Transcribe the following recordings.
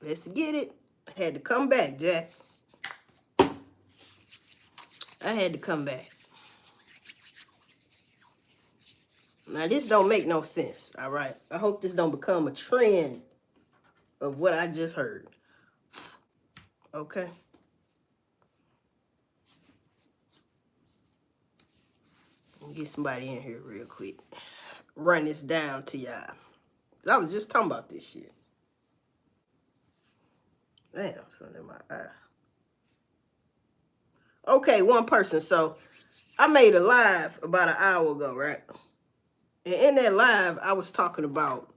Let's get it. I had to come back, Jack. I had to come back. Now, this don't make no sense, all right? I hope this don't become a trend of what I just heard. Okay? Let me get somebody in here real quick. Run this down to y'all. I was just talking about this shit. Damn, something in my eye. Okay, one person. So, I made a live about an hour ago, right? And in that live, I was talking about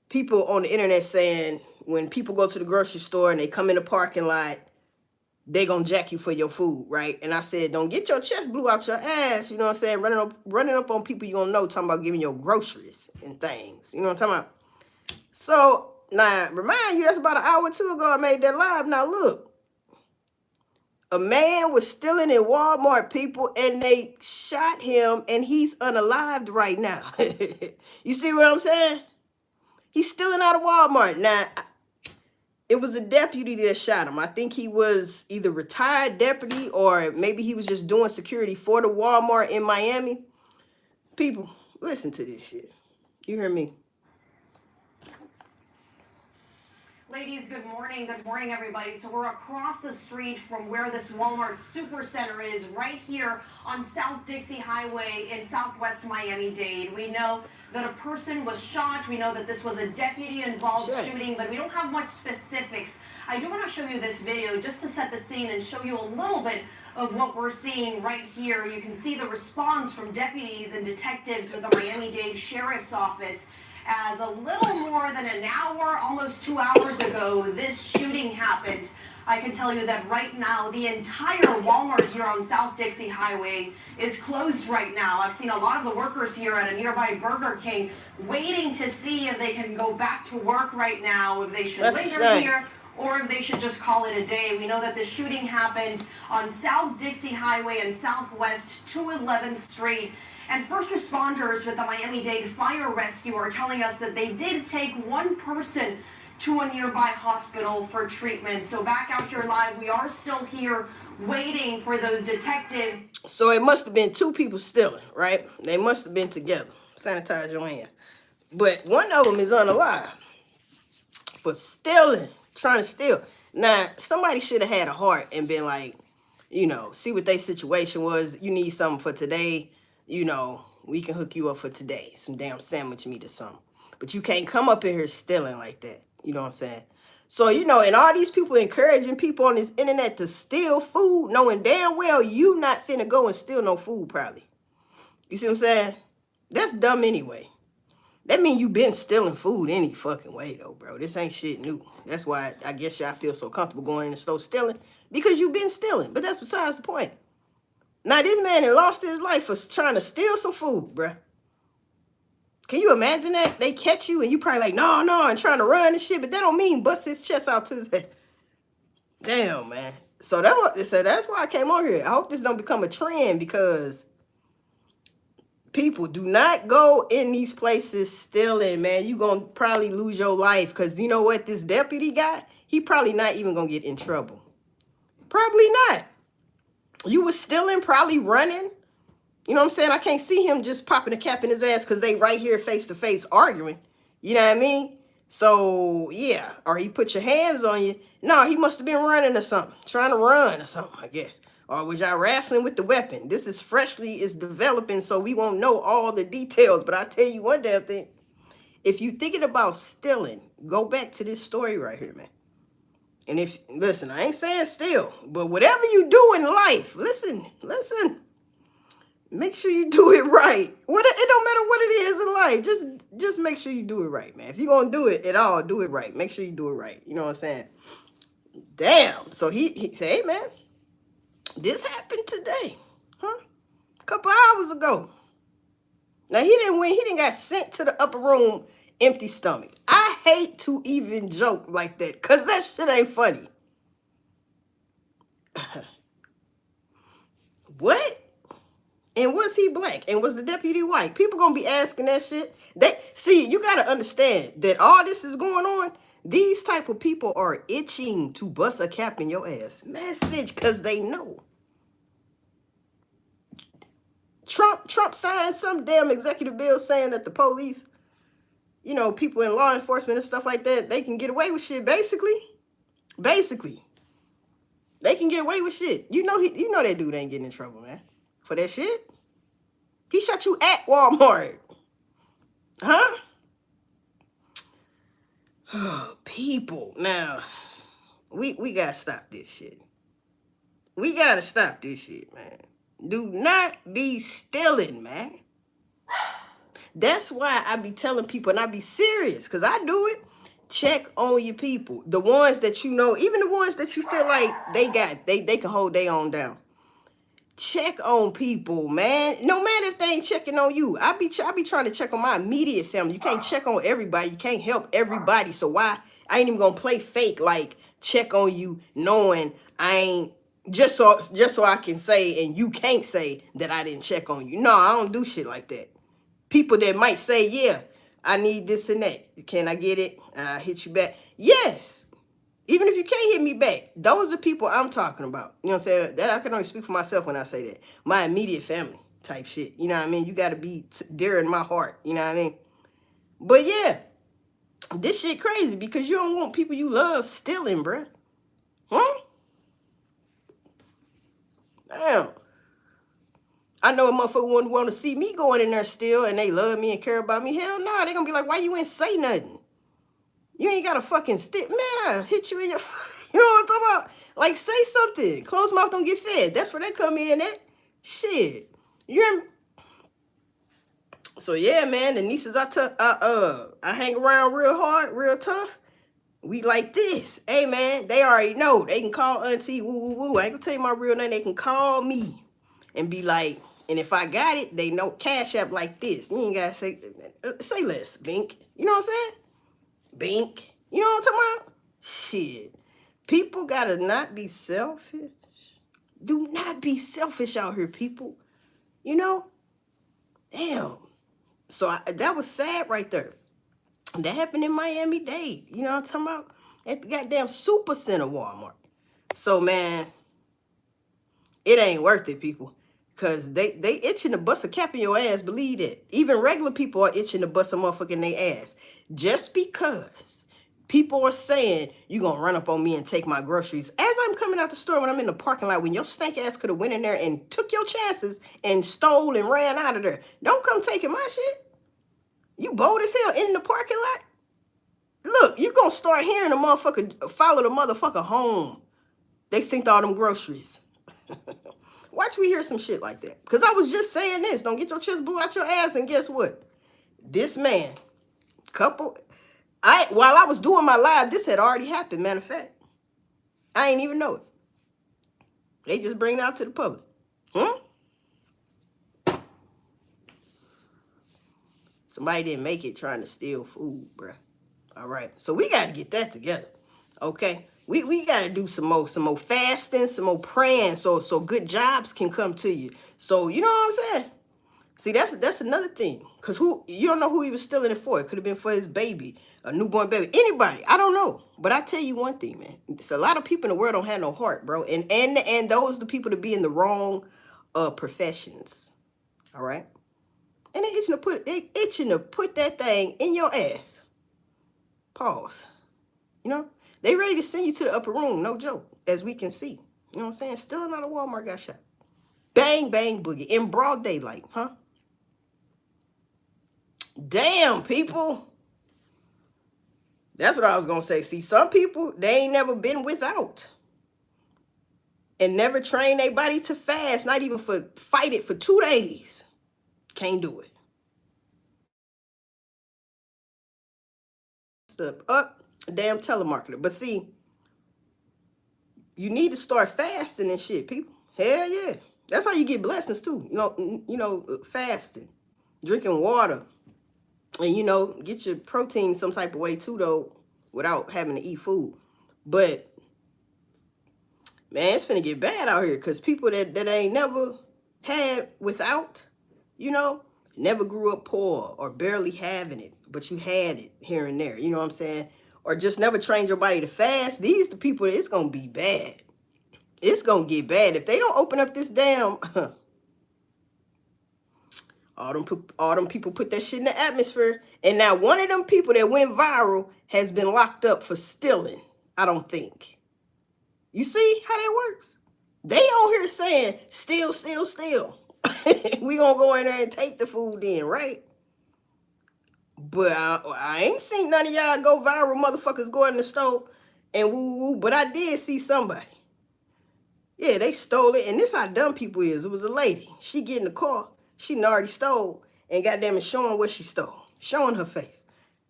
people on the internet saying when people go to the grocery store and they come in the parking lot, they gonna jack you for your food, right? And I said, don't get your chest blew out your ass, you know what I'm saying? Running up on people you don't know, talking about giving your groceries and things. You know what I'm talking about? So, now, remind you, that's about an hour or two ago I made that live. Now, look. A man was stealing in Walmart, people, and they shot him, and he's unalived right now. You see what I'm saying? He's stealing out of Walmart. Now, it was a deputy that shot him. I think he was either retired deputy or maybe he was just doing security for the Walmart in Miami. People, listen to this shit. You hear me? Ladies, good morning. Good morning, everybody. So we're across the street from where this Walmart Supercenter is, right here on South Dixie Highway in Southwest Miami-Dade. We know that a person was shot. We know that this was a deputy-involved shooting, but we don't have much specifics. I do want to show you this video just to set the scene and show you a little bit of what we're seeing right here. You can see the response from deputies and detectives with the Miami-Dade Sheriff's Office. As a little more than an hour, almost 2 hours ago, this shooting happened. I can tell you that right now, the entire Walmart here on South Dixie Highway is closed right now. I've seen a lot of the workers here at a nearby Burger King waiting to see if they can go back to work right now, if they should linger here, or if they should just call it a day. We know that the shooting happened on South Dixie Highway and Southwest 211th Street. And first responders with the Miami-Dade Fire Rescue are telling us that they did take one person to a nearby hospital for treatment. So back out here live, we are still here waiting for those detectives. So it must have been two people stealing, right? They must have been together. Sanitize your hands. But one of them is unalive for stealing, trying to steal. Now, somebody should have had a heart and been like, you know, see what their situation was. You need something for today. You know, we can hook you up for today. Some damn sandwich meat or something. But you can't come up in here stealing like that. You know what I'm saying? So, you know, and all these people encouraging people on this internet to steal food, knowing damn well you not finna go and steal no food probably. You see what I'm saying? That's dumb anyway. That mean you been stealing food any fucking way though, bro. This ain't shit new. That's why I guess y'all feel so comfortable going in the store stealing. Because you been stealing. But that's besides the point. Now, this man had lost his life for trying to steal some food, bruh. Can you imagine that? They catch you and you probably like, no, and trying to run and shit, but that don't mean bust his chest out to his head. Damn, man. So that's why I came on here. I hope this don't become a trend because people do not go in these places stealing, man. You gonna probably lose your life because you know what this deputy got? He probably not even gonna get in trouble. Probably not. You was stealing, probably running. You know what I'm saying? I can't see him just popping a cap in his ass because they right here face to face arguing. You know what I mean? So, yeah. Or he put your hands on you. No, he must have been running or something. Trying to run or something, I guess. Or was y'all wrestling with the weapon? This is it's developing, so we won't know all the details. But I'll tell you one damn thing. If you're thinking about stealing, go back to this story right here, man. And listen, I ain't saying steal, but whatever you do in life, listen, make sure you do it right. It don't matter what it is in life. Just make sure you do it right, man. If you're going to do it at all, do it right. Make sure you do it right. You know what I'm saying? Damn. So he said, hey, man, this happened today. Huh? A couple hours ago. Now, he didn't win. He didn't got sent to the upper room empty stomach. I hate to even joke like that because that shit ain't funny. What? And was he black? And was the deputy white? People gonna be asking that shit. You gotta understand that all this is going on. These type of people are itching to bust a cap in your ass. Message, because they know. Trump signed some damn executive bill saying that the police, people in law enforcement and stuff like that, they can get away with shit, basically. Basically. They can get away with shit. You know that dude ain't getting in trouble, man. For that shit. He shot you at Walmart. Huh? People. Now, we gotta stop this shit. We gotta stop this shit, man. Do not be stealing, man. That's why I be telling people, and I be serious, because I do it. Check on your people. The ones that you know, even the ones that you feel like they can hold their own down. Check on people, man. No matter if they ain't checking on you. I be trying to check on my immediate family. You can't check on everybody. You can't help everybody. So why? I ain't even gonna play fake like check on you, knowing I ain't just so I can say and you can't say that I didn't check on you. No, I don't do shit like that. People that might say, yeah, I need this and that. Can I get it? I hit you back. Yes. Even if you can't hit me back, those are people I'm talking about. You know what I'm saying? That I can only speak for myself when I say that. My immediate family type shit. You know what I mean? You got to be dear in my heart. You know what I mean? But yeah, this shit crazy because you don't want people you love stealing, bruh. Huh? Damn. I know a motherfucker wouldn't want to see me going in there still and they love me and care about me. Hell no, they gonna be like, why you ain't say nothing? You ain't got a fucking stick. Man, I'll hit you in your... You know what I'm talking about? Like, say something. Closed mouth don't get fed. That's where they come in at. Shit. You hear me? So, yeah, man, the nieces I hang around real hard, real tough. We like this. Hey, man, they already know. They can call auntie, woo, woo, woo. I ain't gonna tell you my real name. They can call me and be like, and if I got it, they know Cash App like this. You ain't gotta say less, Bink. You know what I'm saying? Bink. You know what I'm talking about? Shit. People gotta not be selfish. Do not be selfish out here, people. You know? Damn. So that was sad right there. That happened in Miami-Dade. You know what I'm talking about? At the goddamn Super Center Walmart. So, man, it ain't worth it, people. Because they itching to bust a cap in your ass, believe that. Even regular people are itching to bust a motherfucker in their ass. Just because people are saying, you going to run up on me and take my groceries. As I'm coming out the store, when I'm in the parking lot, when your stank ass could have went in there and took your chances and stole and ran out of there. Don't come taking my shit. You bold as hell in the parking lot. Look, you going to start hearing the motherfucker follow the motherfucker home. They synced all them groceries. Watch we hear some shit like that. Because I was just saying this. Don't get your chips blew out your ass. And guess what? This man, while I was doing my live, this had already happened, matter of fact. I ain't even know it. They just bring it out to the public. Somebody didn't make it trying to steal food, bruh. All right. So we got to get that together. Okay? We got to do some more fasting, some more praying so good jobs can come to you. So, you know what I'm saying? See, that's another thing. Because you don't know who he was stealing it for. It could have been for his baby, a newborn baby, anybody. I don't know. But I tell you one thing, man. It's a lot of people in the world don't have no heart, bro. And those are the people to be in the wrong professions. All right? And they itching to put that thing in your ass. Pause. You know? They ready to send you to the upper room, no joke, as we can see. You know what I'm saying? Stealing out of Walmart got shot. Bang, bang, boogie. In broad daylight, huh? Damn, people. That's what I was going to say. See, some people, they ain't never been without. And never trained their body to fast, not even fight it for 2 days. Can't do it. Up, damn telemarketer. But see, you need to start fasting and shit, people. Hell yeah. That's how you get blessings too. You know, fasting, drinking water, and get your protein some type of way too, though, without having to eat food. But man, it's finna get bad out here because people that ain't never had without, never grew up poor or barely having it, but you had it here and there. You know what I'm saying? or just never trained your body to fast, these the people that it's gonna be bad. It's gonna get bad if they don't open up this damn. All them people put that shit in the atmosphere, and now one of them people that went viral has been locked up for stealing. I don't think. You see how that works? They on here saying steal, steal, steal. We gonna go in there and take the food in, right? But I ain't seen none of y'all go viral motherfuckers go in the store and woo woo. But I did see somebody. Yeah, they stole it, and this how dumb people is. It was a lady. She get in the car. She already stole, and goddamn it, showing what she stole, showing her face.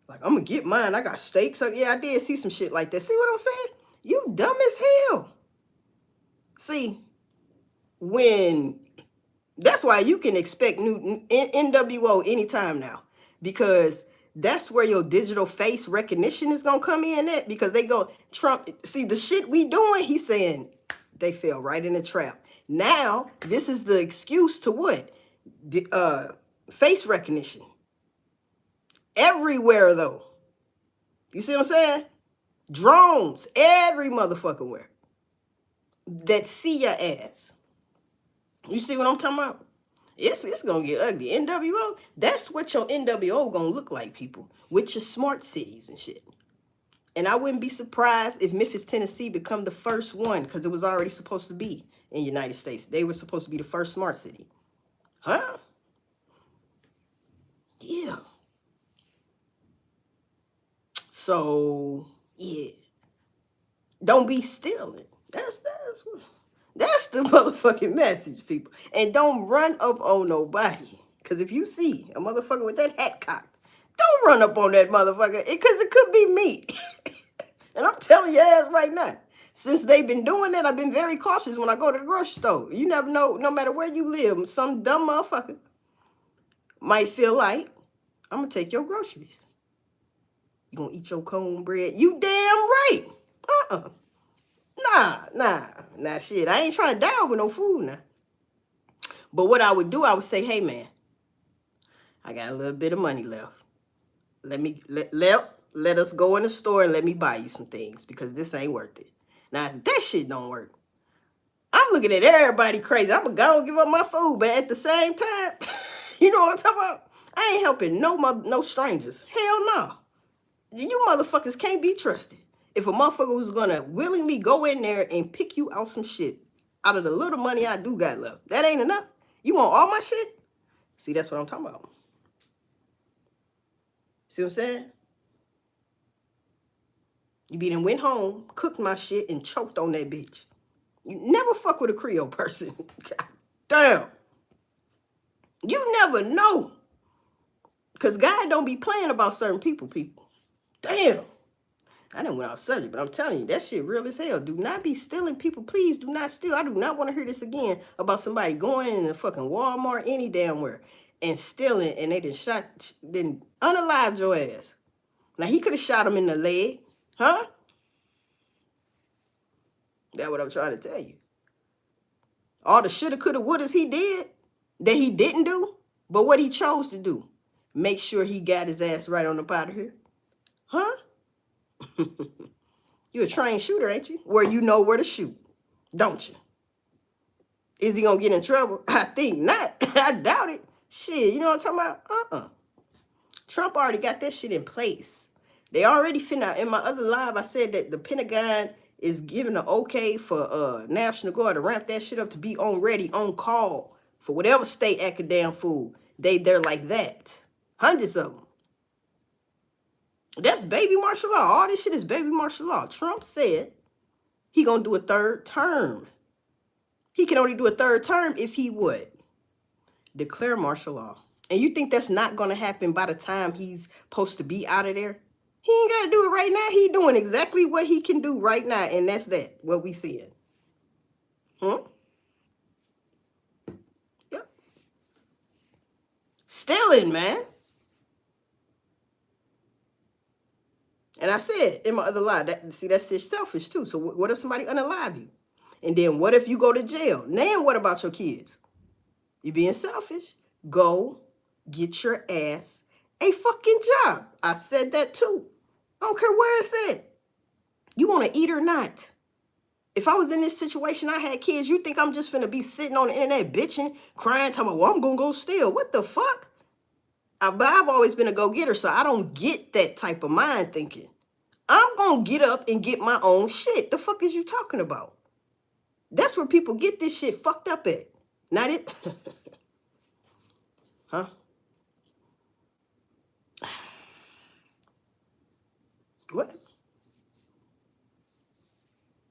Like, I'm gonna get mine. I got steaks. So yeah, I did see some shit like that. See what I'm saying? You dumb as hell. See, when that's why you can expect new NWO anytime now, because that's where your digital face recognition is gonna come in at, because they go Trump. See the shit we doing. He's saying they fell right in the trap. Now this is the excuse to what? Face recognition everywhere though. You see what I'm saying? Drones every motherfucking where that see your ass. You see what I'm talking about? It's gonna get ugly. NWO, that's what your NWO gonna look like, people, with your smart cities and shit. And I wouldn't be surprised if Memphis, Tennessee become the first one, because it was already supposed to be in the United States. They were supposed to be the first smart city. Huh? Yeah. So, yeah. Don't be stealing. That's the motherfucking message, people. And don't run up on nobody. Because if you see a motherfucker with that hat cocked, don't run up on that motherfucker, because it could be me. And I'm telling your ass right now, since they've been doing that, I've been very cautious when I go to the grocery store. You never know, no matter where you live, some dumb motherfucker might feel like, I'm going to take your groceries. You going to eat your cornbread? You damn right. Nah, shit. I ain't trying to die over no food now. But what I would do, I would say, hey, man, I got a little bit of money left. Let us go in the store and let me buy you some things, because this ain't worth it. Now, if that shit don't work, I'm looking at everybody crazy. I'm going to go and give up my food. But at the same time, you know what I'm talking about? I ain't helping no strangers. Hell no. You motherfuckers can't be trusted. If a motherfucker was going to willingly go in there and pick you out some shit out of the little money I do got left, that ain't enough. You want all my shit? See, that's what I'm talking about. See what I'm saying? You be done went home, cooked my shit, and choked on that bitch. You never fuck with a Creole person. God damn. You never know. Because God don't be playing about certain people. Damn. I didn't went off subject, but I'm telling you, that shit real as hell. Do not be stealing, people. Please do not steal. I do not want to hear this again about somebody going in a fucking Walmart, any damn where, and stealing, and they then unalived your ass. Now, he could have shot him in the leg. Huh? That's what I'm trying to tell you. All the shoulda, coulda, wouldas he did that he didn't do, but what he chose to do, make sure he got his ass right on up out of here. Huh? You a trained shooter, ain't you? Where you know where to shoot, don't you? Is he gonna get in trouble? I think not. I doubt it. Shit, you know what I'm talking about? Trump already got that shit in place. They already finna. In my other live, I said that the Pentagon is giving an okay for National Guard to ramp that shit up to be on ready, on call for whatever state academic food. They're like that. Hundreds of them. That's baby martial law. All this shit is baby martial law. Trump said he gonna do a third term. He can only do a third term if he would declare martial law. And you think that's not gonna happen by the time he's supposed to be out of there? He ain't gotta do it right now. He doing exactly what he can do right now, and that's that. What we seeing. Yep. Stealing, man. And I said in my other live, that's just selfish too. So what if somebody unalive you? And then what if you go to jail? Then what about your kids? You being selfish. Go get your ass a fucking job. I said that too. I don't care where it's at. You want to eat or not? If I was in this situation, I had kids, you think I'm just finna be sitting on the internet bitching, crying, talking about, well, I'm gonna go steal. What the fuck? But I've always been a go-getter, so I don't get that type of mind thinking. I'm gonna get up and get my own shit. The fuck is you talking about? That's where people get this shit fucked up at. Not it. Huh? What?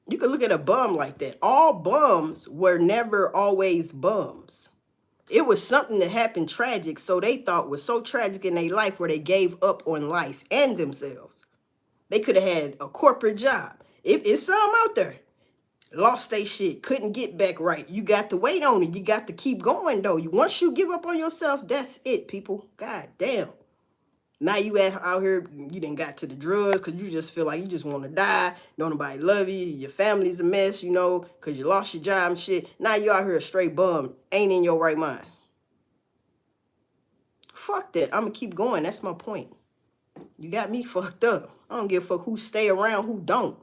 You can look at a bum like that. All bums were never always bums. It was something that happened tragic, so they thought was so tragic in their life where they gave up on life and themselves. They could have had a corporate job. It's some out there. Lost they shit, couldn't get back right. You got to wait on it. You got to keep going though. Once you give up on yourself, that's it, people. God damn. Now you out here, you done got to the drugs because you just feel like you just want to die. Don't nobody love you. Your family's a mess, you know, because you lost your job and shit. Now you out here a straight bum. Ain't in your right mind. Fuck that. I'm going to keep going. That's my point. You got me fucked up. I don't give a fuck who stay around, who don't.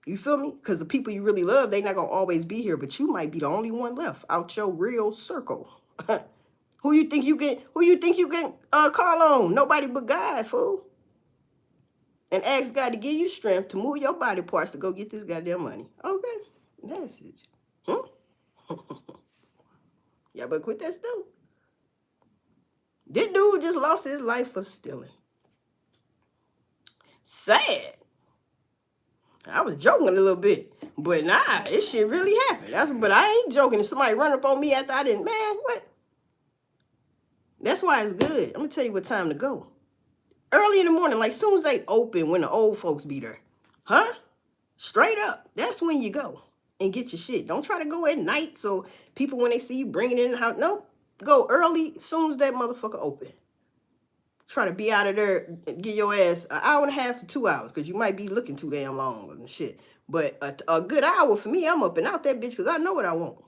You feel me? Because the people you really love, they not going to always be here. But you might be the only one left out your real circle. Who you think you can call on? Nobody but God, fool. And ask God to give you strength to move your body parts to go get this goddamn money. Okay. Message. Y'all better quit that stealing. This dude just lost his life for stealing. Sad. I was joking a little bit. But nah, this shit really happened. But I ain't joking. If somebody run up on me after I didn't, man, what? That's why it's good. I'm going to tell you what time to go. Early in the morning, like soon as they open, when the old folks be there. Huh? Straight up. That's when you go and get your shit. Don't try to go at night so people, when they see you bringing it in the house, nope. Go early, soon as that motherfucker open. Try to be out of there, get your ass an hour and a half to 2 hours, because you might be looking too damn long and shit. But a good hour for me, I'm up and out that bitch because I know what I want.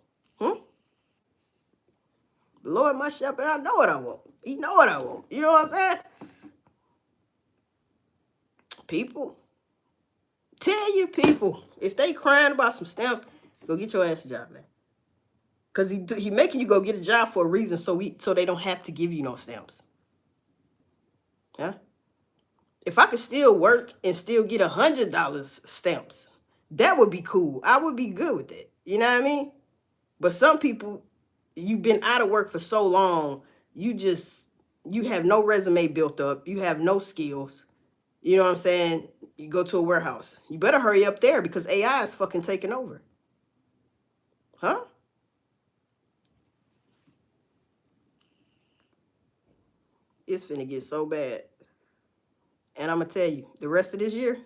The Lord, my shepherd, I know what I want. He know what I want. You know what I'm saying? People. Tell your people, if they crying about some stamps, go get your ass a job, man. Because he making you go get a job for a reason, so they don't have to give you no stamps. Huh? If I could still work and still get $100 stamps, that would be cool. I would be good with it. You know what I mean? But some people, you've been out of work for so long, you have no resume built up. You have no skills. You know what I'm saying? You go to a warehouse. You better hurry up there because AI is fucking taking over. Huh? It's finna get so bad. And I'm going to tell you, the rest of this year,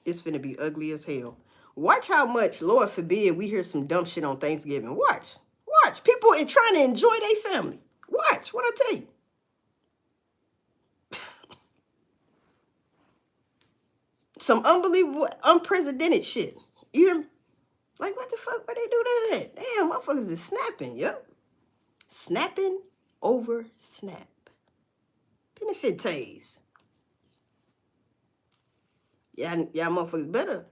it's finna be ugly as hell. Watch how much, Lord forbid, we hear some dumb shit on Thanksgiving. Watch. Watch. People are trying to enjoy their family. Watch what I tell you. Some unbelievable, unprecedented shit. You hear me? Like, what the fuck? Why they do that at? Damn, motherfuckers is snapping, yep. Snapping over snap. Benefit days. Y'all motherfuckers better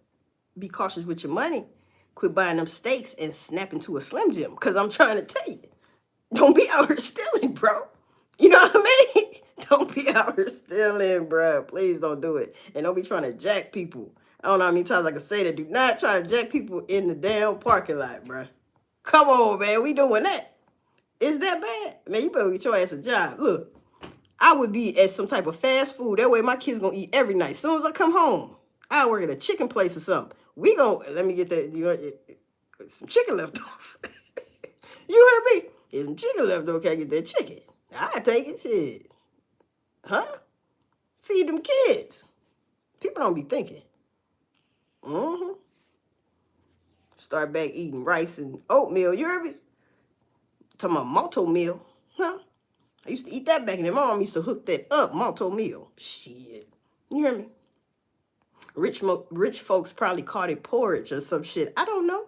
be cautious with your money. Quit buying them steaks and snap into a Slim Jim. Because I'm trying to tell you, don't be out here stealing, bro. You know what I mean? Don't be out here stealing, bro. Please don't do it. And don't be trying to jack people. I don't know how many times I can say that. Do not try to jack people in the damn parking lot, bro. Come on, man. We doing that. Is that bad? Man, you better get your ass a job. Look, I would be at some type of fast food. That way my kids gonna eat every night. As soon as I come home, I work at a chicken place or something. We gonna, let me get that, you know, some chicken left off. You heard me? If some chicken left over, can't get that chicken. I take it, shit. Huh? Feed them kids. People don't be thinking. Start back eating rice and oatmeal. You heard me? Talking about malto meal. Huh? I used to eat that back in the day. My mom used to hook that up, malto meal. Shit. You hear me? Rich folks probably called it porridge or some shit. I don't know.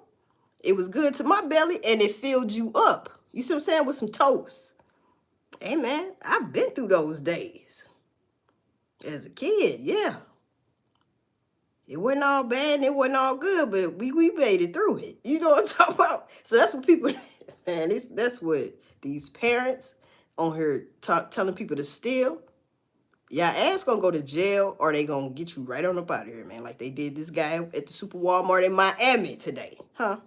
It was good to my belly and it filled you up. You see what I'm saying? With some toast. Hey, man, I've been through those days. As a kid, yeah. It wasn't all bad and it wasn't all good, but we made it through it. You know what I'm talking about? So that's what people, man, that's what these parents on here telling people to steal. Yeah, ass gonna go to jail or they gonna get you right on up out of here, man. Like they did this guy at the Super Walmart in Miami today, huh?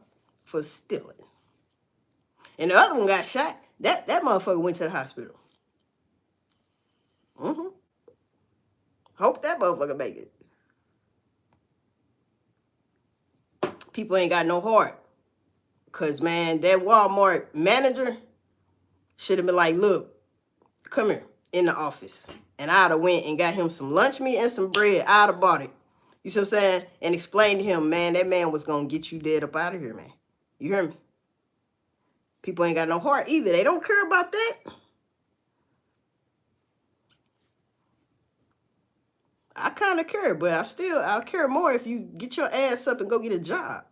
For stealing. And the other one got shot. That motherfucker went to the hospital. Mm-hmm. Hope that motherfucker make it. People ain't got no heart. Cause man, that Walmart manager should have been like, look, come here in the office. And I'd have went and got him some lunch meat and some bread. I'd have bought it. You see what I'm saying? And explained to him, man, that man was gonna get you dead up out of here, man. You hear me? People ain't got no heart either. They don't care about that. I kind of care, but I'll care more if you get your ass up and go get a job.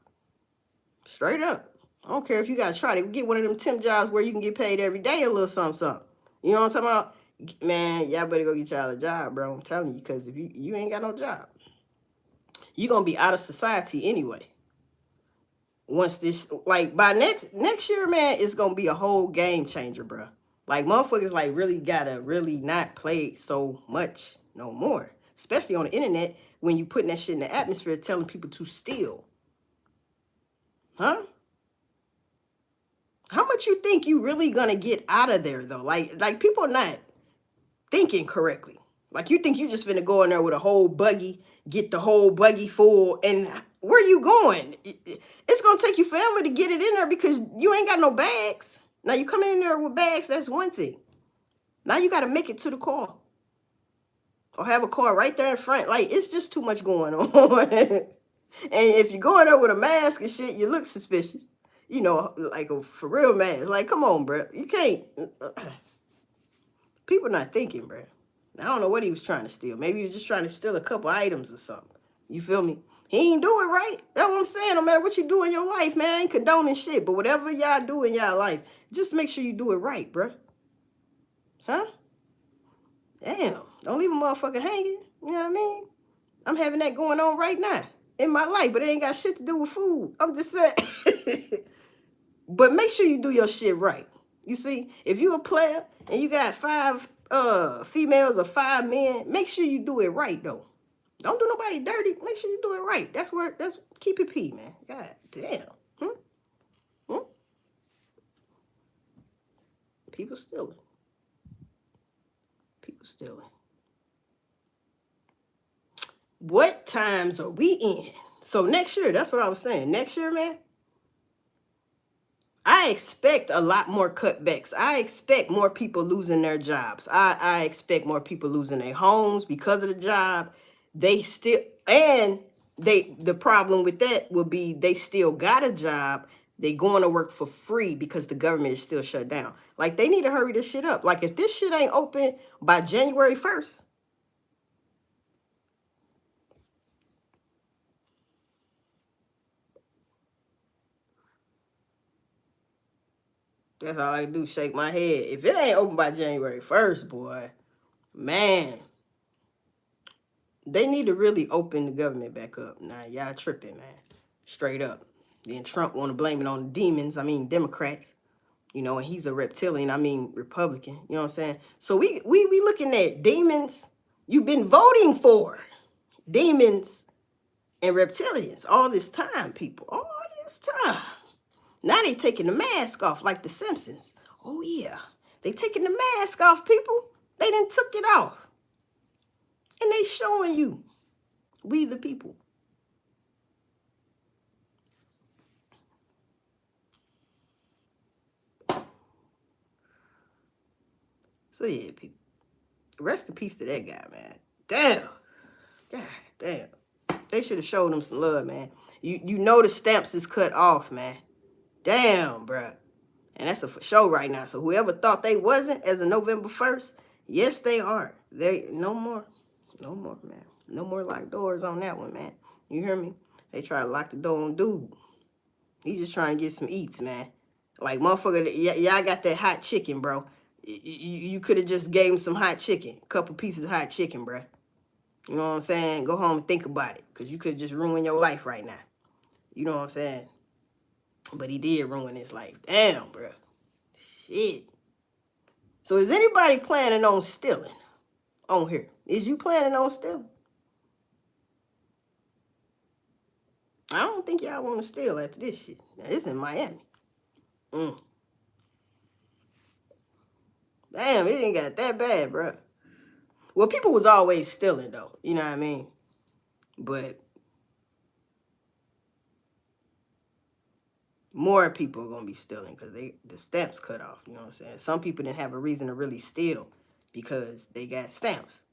Straight up. I don't care if you got to try to get one of them temp jobs where you can get paid every day a little something, something. You know what I'm talking about? Man, y'all better go get y'all a job, bro. I'm telling you, because if you ain't got no job, you're going to be out of society anyway. Once this, like, by next year, man, it's going to be a whole game changer, bro. Like, motherfuckers, like, really got to really not play so much no more. Especially on the internet when you putting that shit in the atmosphere telling people to steal. Huh? How much you think you really gonna get out of there though? Like people are not thinking correctly. Like you think you just finna go in there with a whole buggy, get the whole buggy full, and where you going? It's gonna take you forever to get it in there because you ain't got no bags. Now you come in there with bags, that's one thing. Now you gotta make it to the car. Or have a car right there in front. Like it's just too much going on. And if you're going there with a mask and shit, you look suspicious. You know, like a for real mask. Like, come on, bro. You can't. People not thinking, bro. I don't know what he was trying to steal. Maybe he was just trying to steal a couple items or something. You feel me? He ain't do it right. That's what I'm saying. No matter what you do in your life, man, I ain't condoning shit. But whatever y'all do in y'all life, just make sure you do it right, bro. Huh? Damn. Don't leave a motherfucker hanging. You know what I mean? I'm having that going on right now in my life, but it ain't got shit to do with food. I'm just saying. But make sure you do your shit right. You see, if you a player and you got 5 females or 5 men, make sure you do it right though. Don't do nobody dirty. Make sure you do it right. That's keep it P, man. God damn. Hmm? People stealing. People stealing. What times are we in? So next year, that's what I was saying. Next year, man, I expect a lot more cutbacks. I expect more people losing their jobs. I expect more people losing their homes because of the job. They still, and the problem with that will be they still got a job. They going to work for free because the government is still shut down. Like they need to hurry this shit up. Like if this shit ain't open by January 1st, that's all I do, shake my head. If it ain't open by January 1st, boy, man, they need to really open the government back up. Nah, y'all tripping, man. Straight up. Then Trump want to blame it on the demons. I mean, Democrats. You know, and he's a reptilian. I mean, Republican. You know what I'm saying? So we looking at demons you've been voting for. Demons and reptilians all this time, people. All this time. Now they taking the mask off like the Simpsons. Oh, yeah. They taking the mask off, people. They done took it off. And they showing you. We the people. So yeah, people. Rest in peace to that guy, man. Damn. God damn. They should have showed him some love, man. You know the stamps is cut off, man. Damn, bruh. And that's a for sure right now. So whoever thought they wasn't as of November 1st, yes, they are. They no more. No more, man. No more locked doors on that one, man. You hear me? They try to lock the door on dude. He just trying to get some eats, man. Like, motherfucker, y'all got that hot chicken, bro. You could have just gave him some hot chicken. A couple pieces of hot chicken, bro. You know what I'm saying? Go home and think about it, because you could just ruin your life right now. You know what I'm saying? But he did ruin his life. Damn, bro. Shit. So is anybody planning on stealing on here? Is you planning on stealing? I don't think y'all want to steal after this shit. Now, this in Miami. Damn, it ain't got that bad, bro. Well, people was always stealing, though. You know what I mean? But more people are going to be stealing because the stamps cut off. You know what I'm saying? Some people didn't have a reason to really steal because they got stamps.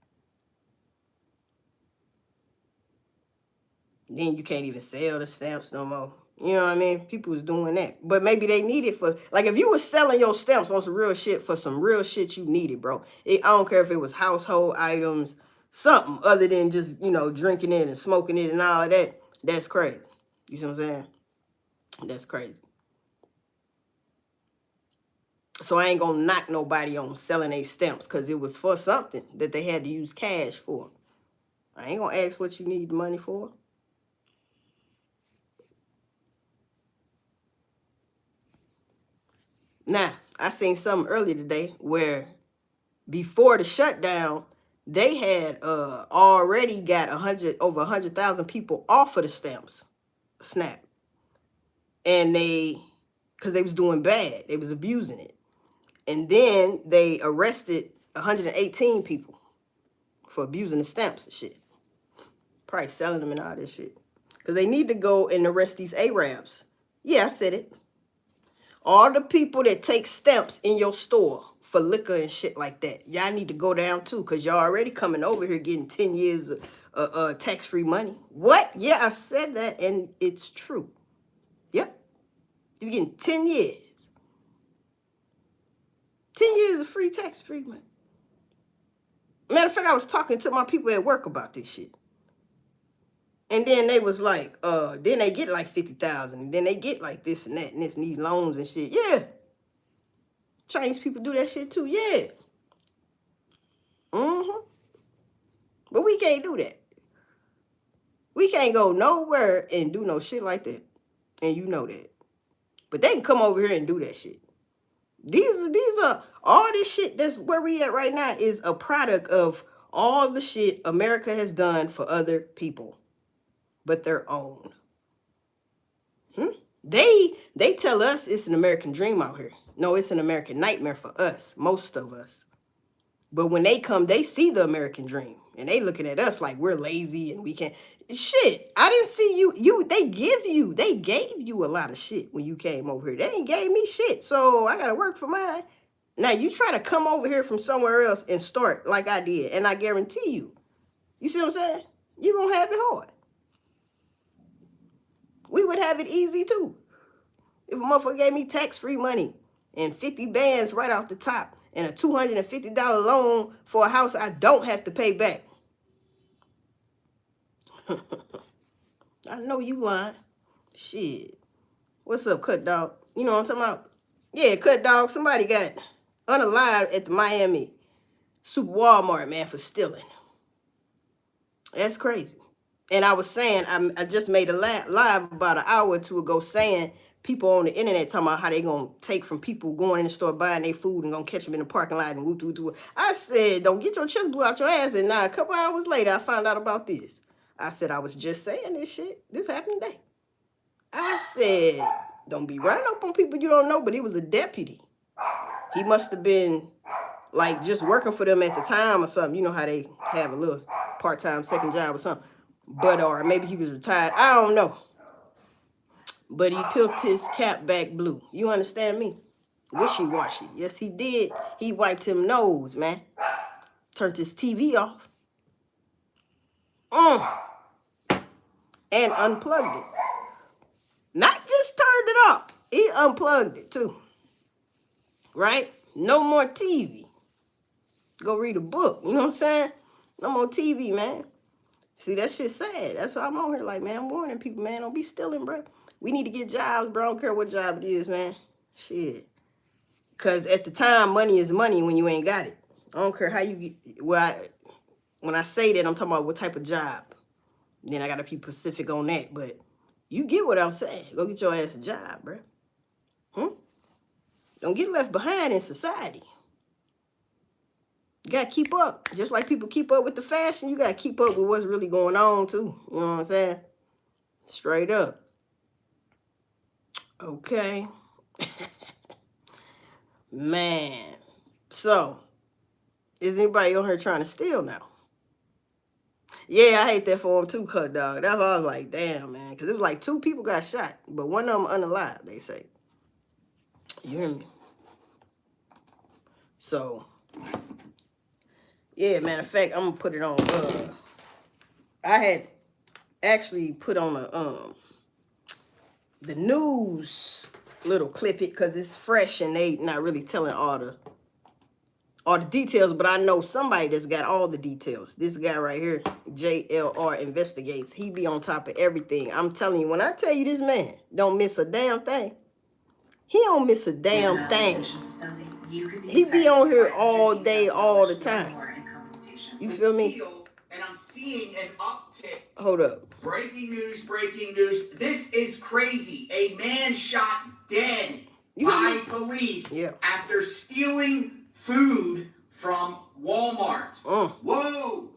Then you can't even sell the stamps no more. You know what I mean? People was doing that. But maybe they need it for, like, if you was selling your stamps on some real shit for some real shit you needed, bro. I don't care if it was household items, something other than just, you know, drinking it and smoking it and all of that. That's crazy. You see what I'm saying? That's crazy. So I ain't gonna knock nobody on selling their stamps because it was for something that they had to use cash for. I ain't gonna ask what you need the money for. Now, I seen something earlier today where before the shutdown, they had already got over 100,000 people off of the stamps, SNAP, and because they was doing bad, they was abusing it, and then they arrested 118 people for abusing the stamps and shit, probably selling them and all this shit, because they need to go and arrest these Arabs. Yeah, I said it. All the people that take stamps in your store for liquor and shit like that, y'all need to go down too, because y'all already coming over here getting 10 years of tax-free money. What? Yeah, I said that, and it's true. Yep. You're getting 10 years. 10 years of free tax-free money. Matter of fact, I was talking to my people at work about this shit. And then they was like, then they get like 50,000, and then they get like this and that, and this and these loans and shit. Yeah. Chinese people do that shit too. Yeah. But we can't do that. We can't go nowhere and do no shit like that. And you know that. But they can come over here and do that shit. These are all this shit that's where we at right now is a product of all the shit America has done for other people, but their own. They tell us it's an American dream out here. No, it's an American nightmare for us, most of us. But when they come, they see the American dream. And they looking at us like we're lazy and we can't. Shit, I didn't see you. They gave you a lot of shit when you came over here. They ain't gave me shit. So I got to work for mine. Now you try to come over here from somewhere else and start like I did. And I guarantee you see what I'm saying? You going to have it hard. We would have it easy too. If a motherfucker gave me tax-free money and 50 bands right off the top and a $250 loan for a house I don't have to pay back. I know you lying. Shit. What's up, Cut Dog? You know what I'm talking about? Yeah, Cut Dog. Somebody got unalived at the Miami Super Walmart, man, for stealing. That's crazy. And I was saying, I just made a live about an hour or two ago saying people on the internet talking about how they going to take from people going in the store buying their food and going to catch them in the parking lot and woo. I said, don't get your chest blew out your ass. And now a couple hours later, I found out about this. I said, I was just saying this shit. This happened today. I said, don't be running up on people you don't know, but it was a deputy. He must have been like just working for them at the time or something. You know how they have a little part-time second job or something. But, or maybe he was retired. I don't know. But he peeled his cap back blue. You understand me? Wishy-washy. Yes, he did. He wiped him nose, man. Turned his TV off. And unplugged it. Not just turned it off. He unplugged it, too. Right? No more TV. Go read a book. You know what I'm saying? No more TV, man. See, that shit's sad. That's why I'm on here like, man, I'm warning people, man. Don't be stealing, bro. We need to get jobs, bro. I don't care what job it is, man. Shit. Because at the time, money is money when you ain't got it. I don't care how you get... Well, When I say that, I'm talking about what type of job. Then I got to be specific on that. But you get what I'm saying. Go get your ass a job, bro. Don't get left behind in society. You got to keep up. Just like people keep up with the fashion, you got to keep up with what's really going on, too. You know what I'm saying? Straight up. Okay. Man. So, is anybody on here trying to steal now? Yeah, I hate that for him too, cut dog. That's why I was like, damn, man. Because it was like 2 people got shot, but one of them unalived, they say. You hear me? So, yeah, matter of fact, I'm going to put it on. I had actually put on the news little clip it because it's fresh and they not really telling all the details, but I know somebody that's got all the details. This guy right here, JLR Investigates. He be on top of everything. I'm telling you, when I tell you this man don't miss a damn thing, he don't miss a damn thing. He be on here all day, all the time. You feel me? And I'm seeing an uptick. Hold up. Breaking news, breaking news. This is crazy. A man shot dead by police after stealing food from Walmart. Whoa.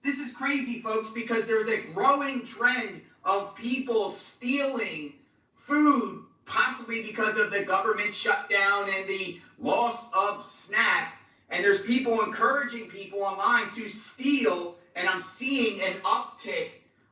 This is crazy, folks, because there's a growing trend of people stealing food, possibly because of the government shutdown and the loss of SNAP. And there's people encouraging people online to steal, and I'm seeing an uptick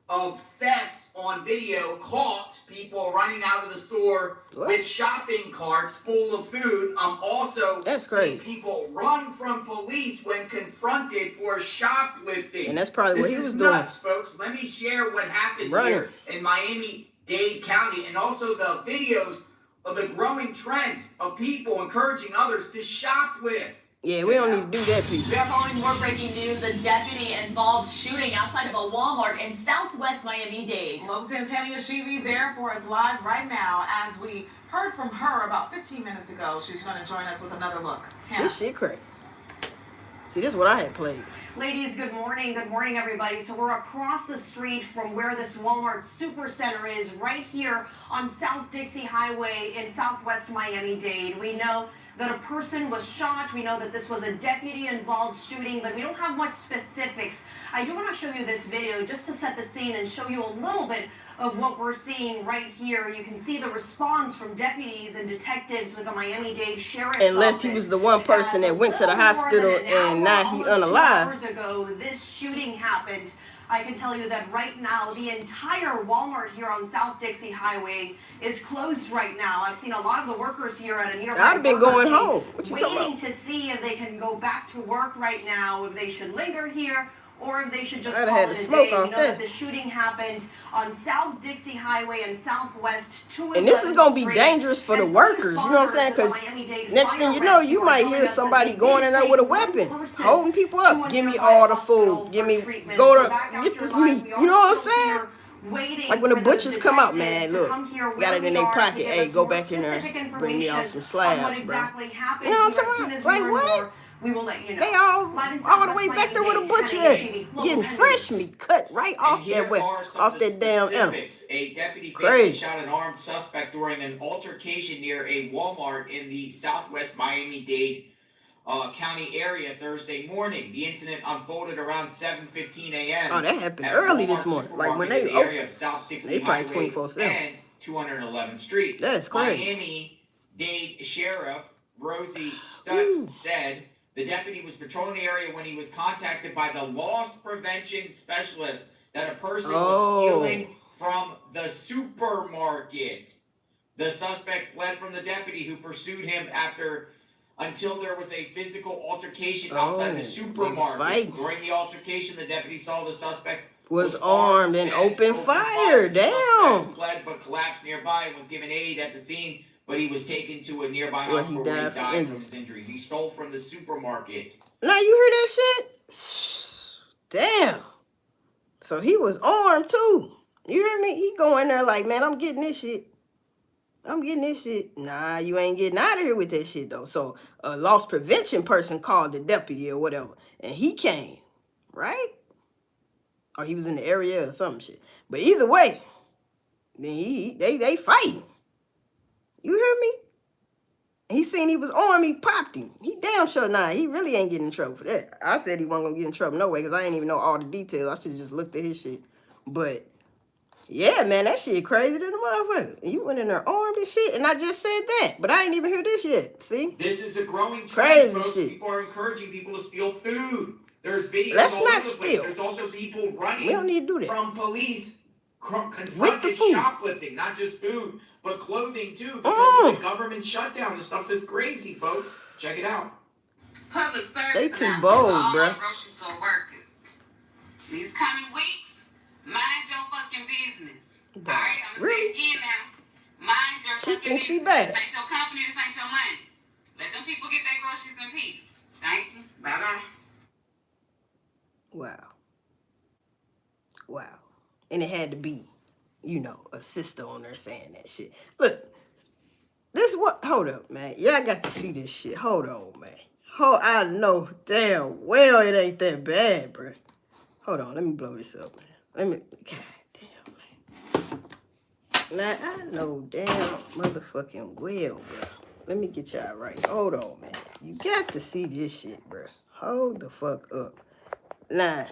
of thefts on video, caught people running out of the store with shopping carts full of food. I'm also seeing people run from police when confronted for shoplifting. And that's probably what he was doing. Nuts, folks. Let me share what happened here in Miami-Dade County, and also the videos of the growing trend of people encouraging others to shoplift. Yeah, we don't need to do that, people. We are following more breaking news. A deputy involved shooting outside of a Walmart in southwest Miami-Dade. Lovesan's Hania Shivi there for us live right now as we heard from her about 15 minutes ago. She's going to join us with another look. Hannah. This shit crazy. See, this is what I had played. Ladies, good morning. Good morning, everybody. So we're across the street from where this Walmart Supercenter is, right here on South Dixie Highway in southwest Miami-Dade. We know that a person was shot. We know that this was a deputy-involved shooting, but we don't have much specifics. I do want to show you this video just to set the scene and show you a little bit of what we're seeing right here. You can see the response from deputies and detectives with the Miami-Dade Sheriff's Unless Office. he was the one person that went to the hospital and now he unalive. Hours ago, this shooting happened. I can tell you that right now, the entire Walmart here on South Dixie Highway is closed right now. I've seen a lot of the workers here at a nearby I'd have been going home. What you talking about? waiting to see if they can go back to work right now, if they should linger here, or if they should just I'd call have had it the a smoke day. off We know there. that the shooting happened on South Dixie Highway and Southwest 211th And this is going to be Street. dangerous for the And workers, you know what I'm saying? Because next thing you know, you might hear somebody going in there with a weapon, holding people up. Give me all the food. Give me, go to, get this meat. You know what I'm saying? Like when the butchers come out, man, look, got it in their pocket. Hey, go back in there, bring me out some slabs, bro. You know what I'm talking about? Like what? We will let you know. They all the way back there with a butcher at, getting fresh meat cut right off that way, off that damn animal. A deputy Crazy. shot an armed suspect during an altercation near a Walmart in the southwest Miami-Dade County area Thursday morning. The incident unfolded around 7:15 a.m. Oh, that happened early this morning. Like when they opened. They probably 24/7. And 211th Street. That's crazy. Miami-Dade Sheriff Rosie Stutz said the deputy was patrolling the area when he was contacted by the loss prevention specialist that a person was stealing from the supermarket. The suspect fled from the deputy, who pursued him until there was a physical altercation outside the supermarket. During the altercation, the deputy saw the suspect was armed and opened fire. Damn. The suspect fled but collapsed nearby and was given aid at the scene, but he was taken to a nearby hospital where he died from his injuries. He stole from the supermarket. Now you hear that shit? Damn. So he was armed too. You hear me? He going there like, man, I'm getting this shit. I'm getting this shit. Nah, you ain't getting out of here with that shit though. So a loss prevention person called the deputy or whatever, and he came, right? or he was in the area or some shit. But either way, then they fighting. You hear me? He seen he was armed, he popped him. He damn sure he really ain't getting in trouble for that. I said he wasn't gonna get in trouble no way, because I ain't even know all the details. I should have just looked at his shit. But yeah, man, that shit crazy than a motherfucker. You went in there armed and shit, and I just said that, but I ain't even hear this yet. See? This is a growing trend, crazy folks. Shit. People are encouraging people to steal food. There's videos Let's all not over the place. steal. There's also people running We don't need to do that. from police confronted food. shoplifting, not just food, but clothing too, because of the government shutdown. This stuff is crazy, folks. Check it out. Public service They too announcements bold, to all bruh. my grocery store workers. These coming weeks, mind your fucking business. All right, I'm gonna say it again now. Mind your She fucking thinks she business. bad. This ain't your company. This ain't your money. Let them people get their groceries in peace. Thank you. Bye bye. Wow. Wow. And it had to be, you know, a sister on there saying that shit. Look, this what, hold up, man. Y'all got to see this shit. Hold on, man. I know damn well it ain't that bad, bro. Hold on, let me blow this up, man. God damn, man. Now, I know damn motherfucking well, bro. Let me get y'all right. Hold on, man. You got to see this shit, bro. Hold the fuck up. Nah,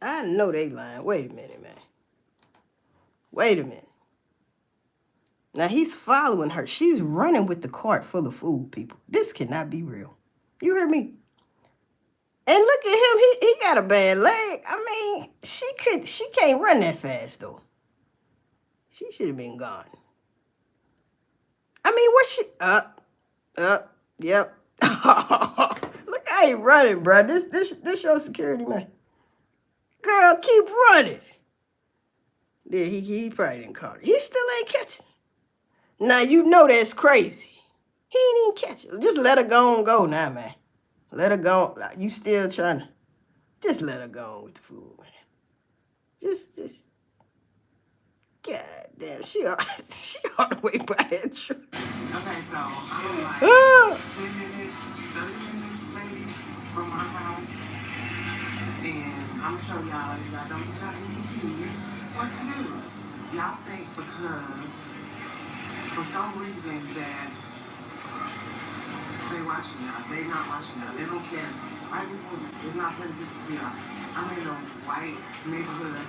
I know they lying. Wait a minute, man. Wait a minute. Now, he's following her. She's running with the cart full of food, people. This cannot be real. You hear me? And look at him. He got a bad leg. I mean, she can't run that fast, though. She should have been gone. I mean, what's she? Yep. Look how he running, bro. This your security, man. Girl, keep running. Yeah, he probably didn't caught it. He still ain't catching. Now, you know that's crazy. He ain't even catch it. Just let her go now, man. Let her go. You still trying to. Just let her go with the food, man. Just. God damn, she all the way by that truck. Okay, so I'm like 10 minutes, 30 minutes maybe from my house. And I'm gonna show y'all, if y'all don't get y'all see what to do. Y'all think because for some reason that they watching y'all, they not watching y'all, they don't care. White people is not paying attention to y'all. I'm in a white neighborhood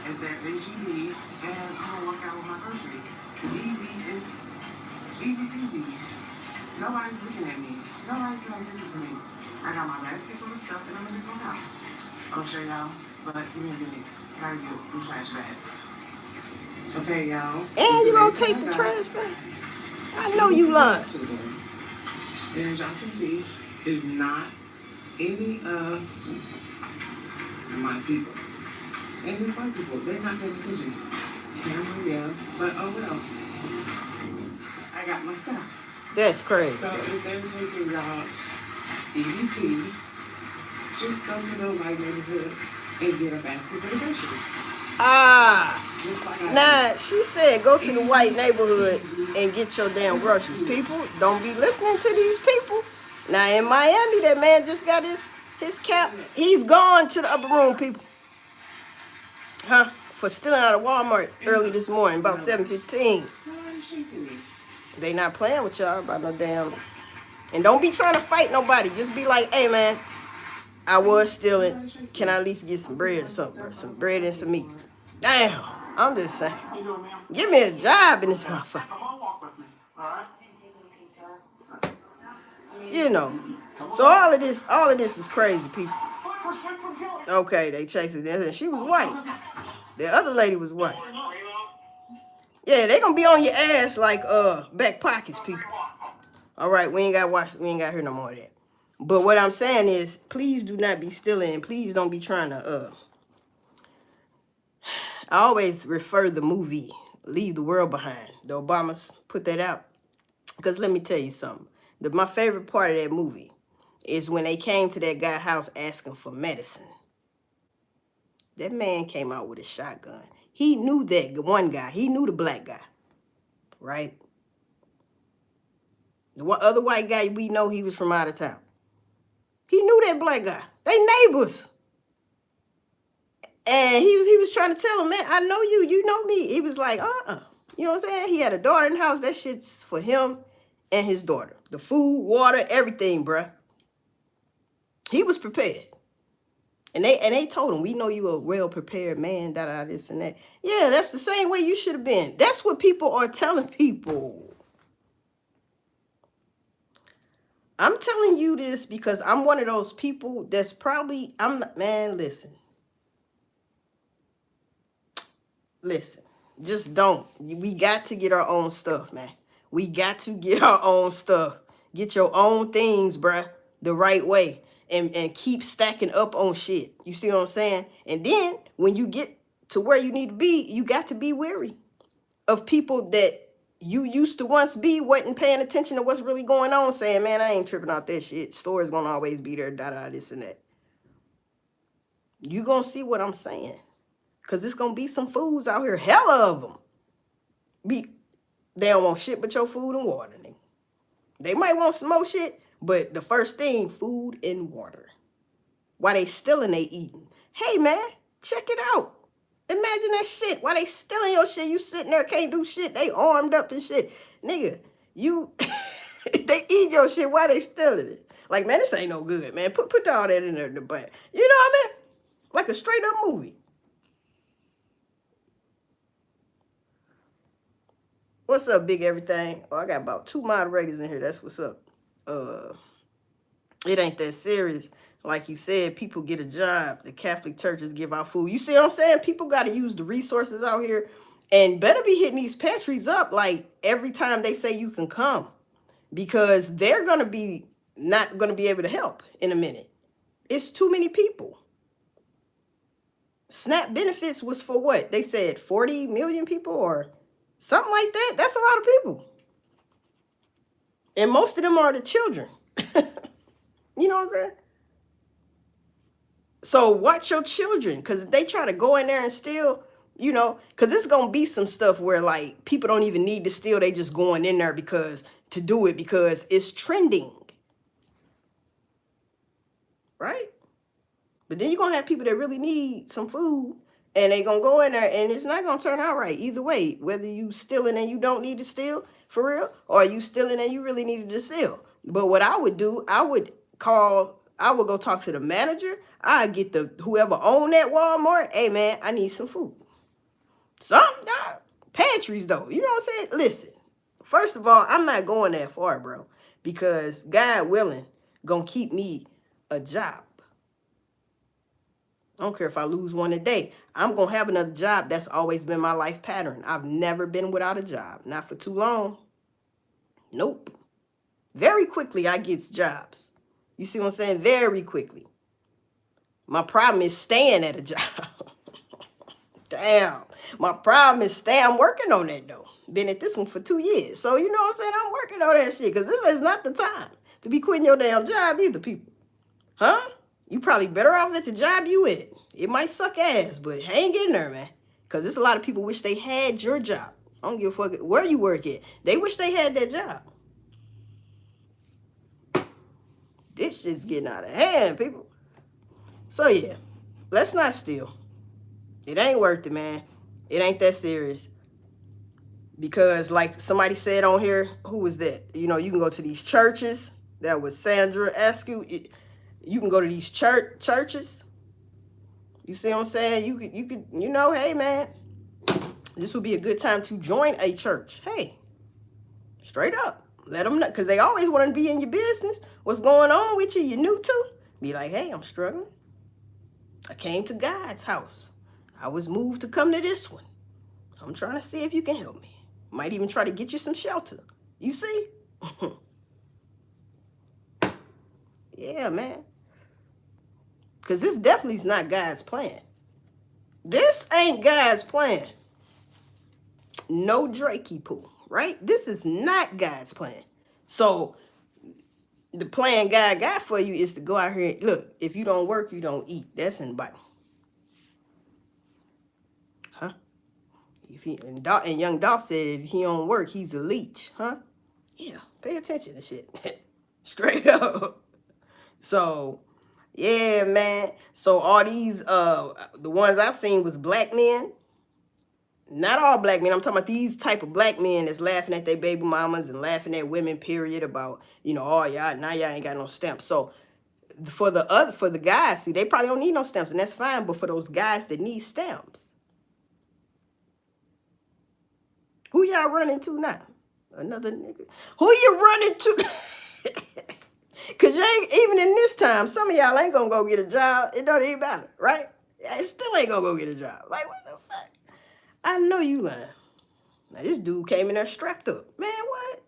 at that HEB, and I'm gonna walk out with my groceries. Easy peasy. Nobody's looking at me. Nobody's paying attention to me. I got my basket full of stuff, and I'm gonna just walk out. I'll show y'all, but give me a minute. Gotta get some trash bags. Okay, y'all. And you gonna take the trash bag? I know you lying. And as y'all can see, is not any of my people. And these white people, they're not paying attention. Camera, yeah, but oh well. I got my stuff. That's crazy. So if they're taking y'all EBT, just go to the white neighborhood and get a basket of groceries. Nah, she said go to the white neighborhood and get your damn groceries. People, don't be listening to these people. Now in Miami, that man just got his cap. He's gone to the upper room, people. Huh? For stealing out of Walmart early this morning, about 7:15. They not playing with y'all about no damn. And don't be trying to fight nobody. Just be like, hey man, I was stealing. Can I at least get some bread or something? Or some bread and some meat. Damn, I'm just saying. Give me a job in this motherfucker. You know. So all of this is crazy, people. Okay, they chasing this, and she was white. The other lady was white. Yeah, they gonna be on your ass like back pockets, people. All right, we ain't got hear no more of that. But what I'm saying is, please do not be stealing, and please don't be trying to I always refer the movie Leave the World Behind. The Obamas put that out. Because let me tell you something. My favorite part of that movie is when they came to that guy's house asking for medicine. That man came out with a shotgun. He knew that one guy. He knew the black guy. Right? The other white guy, we know he was from out of town. He knew that black guy. They neighbors. And he was trying to tell him, man, I know you. You know me. He was like, You know what I'm saying? He had a daughter in the house. That shit's for him and his daughter. The food, water, everything, bruh. He was prepared. And they told him, we know you a well-prepared man, this and that. Yeah, that's the same way you should have been. That's what people are telling people. I'm telling you this because I'm one of those people that's probably, man, listen. Listen, just don't. We got to get our own stuff, man. We got to get our own stuff. Get your own things, bruh, the right way. And keep stacking up on shit. You see what I'm saying? And then when you get to where you need to be, you got to be wary of people that you used to once be, wasn't paying attention to what's really going on, saying, man, I ain't tripping out that shit. Store's gonna always be there, this and that. You gonna see what I'm saying. Because it's gonna be some fools out here, hella of them. They don't want shit but your food and water. They might want some more shit, but the first thing, food and water. While they stealing, they eating. Hey, man, check it out. Imagine that shit. While they stealing your shit, you sitting there, can't do shit. They armed up and shit. Nigga, they eat your shit while they stealing it. Like, man, this ain't no good, man. Put all that in there in the butt. You know what I mean? Like a straight up movie. What's up, big everything? Oh, I got about 2 moderators in here. That's what's up. It ain't that serious. Like you said, people get a job. The Catholic churches give out food. You see what I'm saying? People got to use the resources out here and better be hitting these pantries up like every time they say you can come, because they're going to be not going to be able to help in a minute. It's too many people. SNAP benefits was for what? They said 40 million people or something like that. That's a lot of people. And most of them are the children. You know what I'm saying? So watch your children, because if they try to go in there and steal, you know, because it's going to be some stuff where, like, people don't even need to steal. They just going in there because it's trending. Right? But then you're going to have people that really need some food, and they going to go in there, and it's not going to turn out right either way, whether you stealing and you don't need to steal, for real, or you stealing and you really needed to steal. But what I would do, I would go talk to the manager. I'd get whoever owned that Walmart. Hey, man, I need some food. Something, pantries, though. You know what I'm saying? Listen, first of all, I'm not going that far, bro, because God willing, gonna keep me a job. I don't care if I lose one today. I'm going to have another job. That's always been my life pattern. I've never been without a job. Not for too long. Nope. Very quickly, I get jobs. You see what I'm saying? Very quickly. My problem is staying at a job. Damn. My problem is I'm working on that, though. Been at this one for 2 years. So, you know what I'm saying? I'm working on that shit, because this is not the time to be quitting your damn job either, people. Huh? You probably better off at the job you at. It might suck ass, but hang in there, man. Because there's a lot of people wish they had your job. I don't give a fuck where you work at. They wish they had that job. This shit's getting out of hand, people. So, yeah. Let's not steal. It ain't worth it, man. It ain't that serious. Because, like somebody said on here, who was that? You know, you can go to these churches. That was Sandra Askew. You can go to these churches. You see what I'm saying? You could, you know, hey, man, this would be a good time to join a church. Hey, straight up. Let them know, because they always want to be in your business. What's going on with you? You new to? Be like, hey, I'm struggling. I came to God's house. I was moved to come to this one. I'm trying to see if you can help me. Might even try to get you some shelter. You see? Yeah, man. Because this definitely is not God's plan. This ain't God's plan. No Drakey poo, right? This is not God's plan. So the plan God got for you is to go out here and look, if you don't work, you don't eat. That's in the Bible. Huh? And young Dolph said if he don't work, he's a leech. Huh? Yeah, pay attention to shit. Straight up. So Yeah, man. So all these, the ones I've seen was black men. Not all black men. I'm talking about these type of black men that's laughing at their baby mamas and laughing at women, period, about, oh, y'all, now y'all ain't got no stamps. So for the guys, see, they probably don't need no stamps, and that's fine. But for those guys that need stamps, who y'all running to now? Another nigga. Who you running to? Cause you ain't, even in this time, some of y'all ain't gonna go get a job. It don't even matter, right? It still ain't gonna go get a job. Like, what the fuck? I know you lying. Now this dude came in there strapped up. Man, what?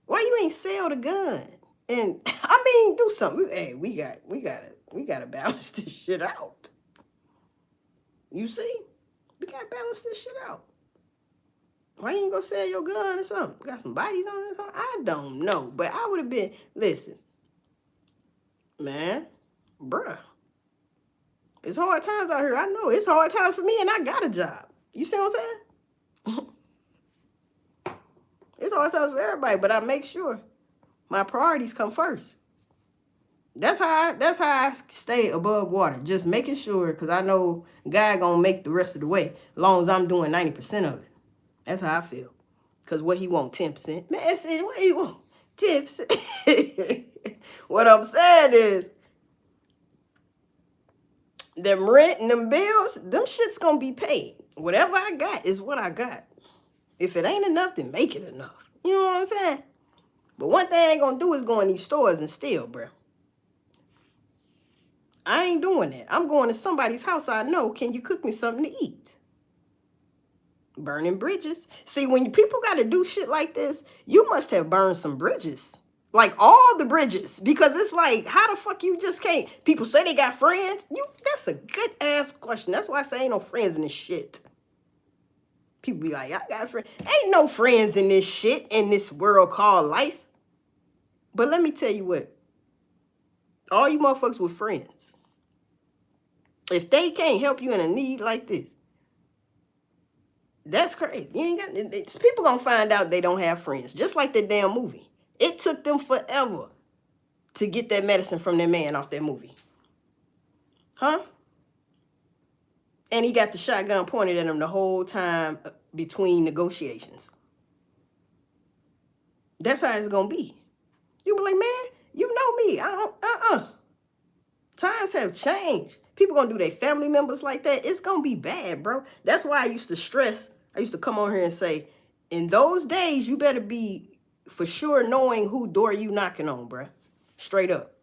Why you ain't sell the gun? And I mean, do something. Hey, we gotta balance this shit out. You see? We gotta balance this shit out. Why you ain't gonna sell your gun or something? Got some bodies on it or something? I don't know. But I would have been, listen, man, bruh. It's hard times out here. I know. It's hard times for me, and I got a job. You see what I'm saying? It's hard times for everybody, but I make sure my priorities come first. That's how I stay above water. Just making sure, because I know God gonna make the rest of the way, as long as I'm doing 90% of it. That's how I feel. Because what he want, 10%. Man, it's what he want, 10%. What I'm saying is, them rent and them bills, them shit's gonna be paid. Whatever I got is what I got. If it ain't enough, then make it enough. You know what I'm saying? But one thing I ain't gonna do is go in these stores and steal, bro. I ain't doing that. I'm going to somebody's house I know. Can you cook me something to eat? Burning bridges. See, when people got to do shit like this, you must have burned some bridges. Like all the bridges. Because it's like, how the fuck you just can't? People say they got friends. That's a good ass question. That's why I say ain't no friends in this shit. People be like, I got friends. Ain't no friends in this shit, in this world called life. But let me tell you what. All you motherfuckers with friends. If they can't help you in a need like this, that's crazy. You ain't got people gonna find out they don't have friends. Just like that damn movie. It took them forever to get that medicine from that man off that movie. Huh? And he got the shotgun pointed at him the whole time between negotiations. That's how it's gonna be. You be like, man, you know me. I don't, Times have changed. People gonna do their family members like that. It's gonna be bad, bro. That's why I used to stress. I used to come on here and say, in those days, you better be for sure knowing who door you knocking on, bro. Straight up.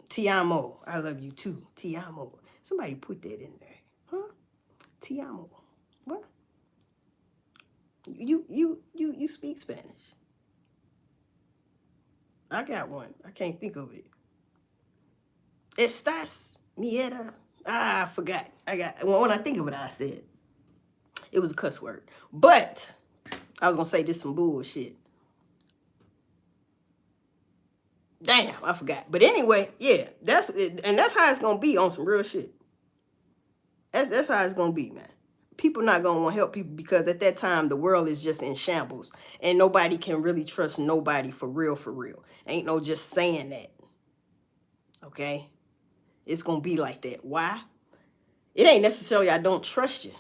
Ti amo. I love you too. Ti amo. Somebody put that in there. Huh? Ti amo. What? You speak Spanish. I got one. I can't think of it. Estás mierda. I forgot. When I think of it, I said it was a cuss word. But I was gonna say this some bullshit. Damn, I forgot. But anyway, yeah, that's it, and that's how it's gonna be on some real shit. That's how it's gonna be, man. People not gonna want to help people because at that time the world is just in shambles and nobody can really trust nobody for real, for real. Ain't no just saying that. Okay? It's gonna be like that. Why? It ain't necessarily I don't trust you.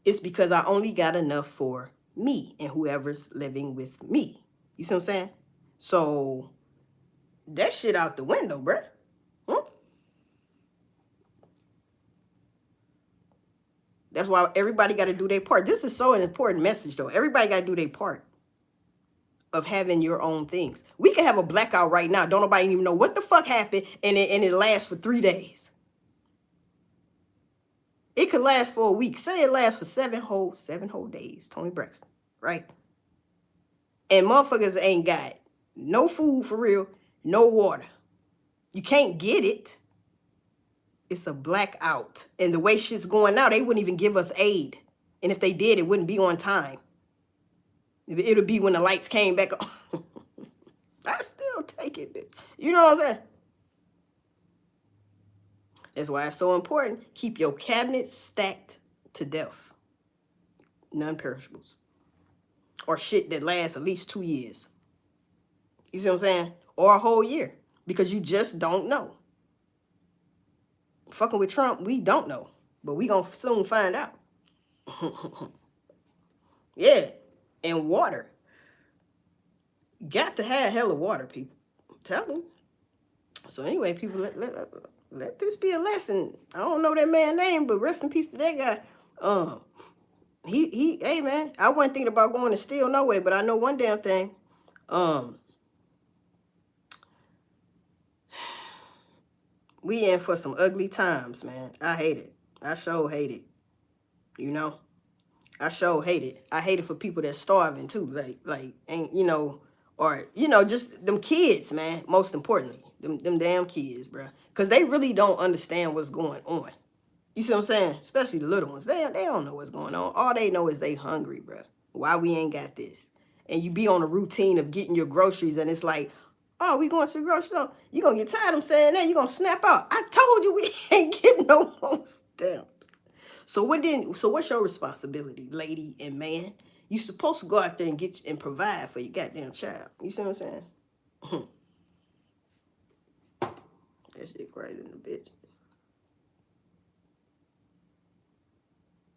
It's because I only got enough for me and whoever's living with me. You see what I'm saying? So that shit out the window, bruh. That's why everybody got to do their part. This is so an important message, though. Everybody got to do their part of having your own things. We can have a blackout right now. Don't nobody even know what the fuck happened, and it lasts for 3 days. It could last for a week. Say it lasts for 7 whole days. Tony Braxton, right? And motherfuckers ain't got no food for real, no water. You can't get it. It's a blackout. And the way shit's going now, they wouldn't even give us aid. And if they did, it wouldn't be on time. It'll be when the lights came back on. I still take it, bitch. You know what I'm saying? That's why it's so important. Keep your cabinets stacked to death. Non-perishables. Or shit that lasts at least 2 years. You see what I'm saying? Or a whole year. because you just don't know. Fucking with Trump, we don't know, but we gonna soon find out. Yeah, and water. Got to have hella water, people. I'm telling you. So anyway, people, let this be a lesson. I don't know that man's name, but rest in peace to that guy. Hey man, I wasn't thinking about going to steal no way, but I know one damn thing. We in for some ugly times, man. I hate it. I sure hate it. You know, I sure hate it. I hate it for people that's starving too. Like, ain't or just them kids, man. Most importantly, them damn kids, bro, because they really don't understand what's going on. You see what I'm saying? Especially the little ones. They don't know what's going on. All they know is they hungry, bro. Why we ain't got this? And you be on a routine of getting your groceries, and it's like, oh, we going to the grocery store. You gonna get tired of them saying that. You gonna snap out. I told you we ain't getting no more stamps. So what's your responsibility, lady and man? You supposed to go out there and get and provide for your goddamn child. You see what I'm saying? That shit crazy in the bitch.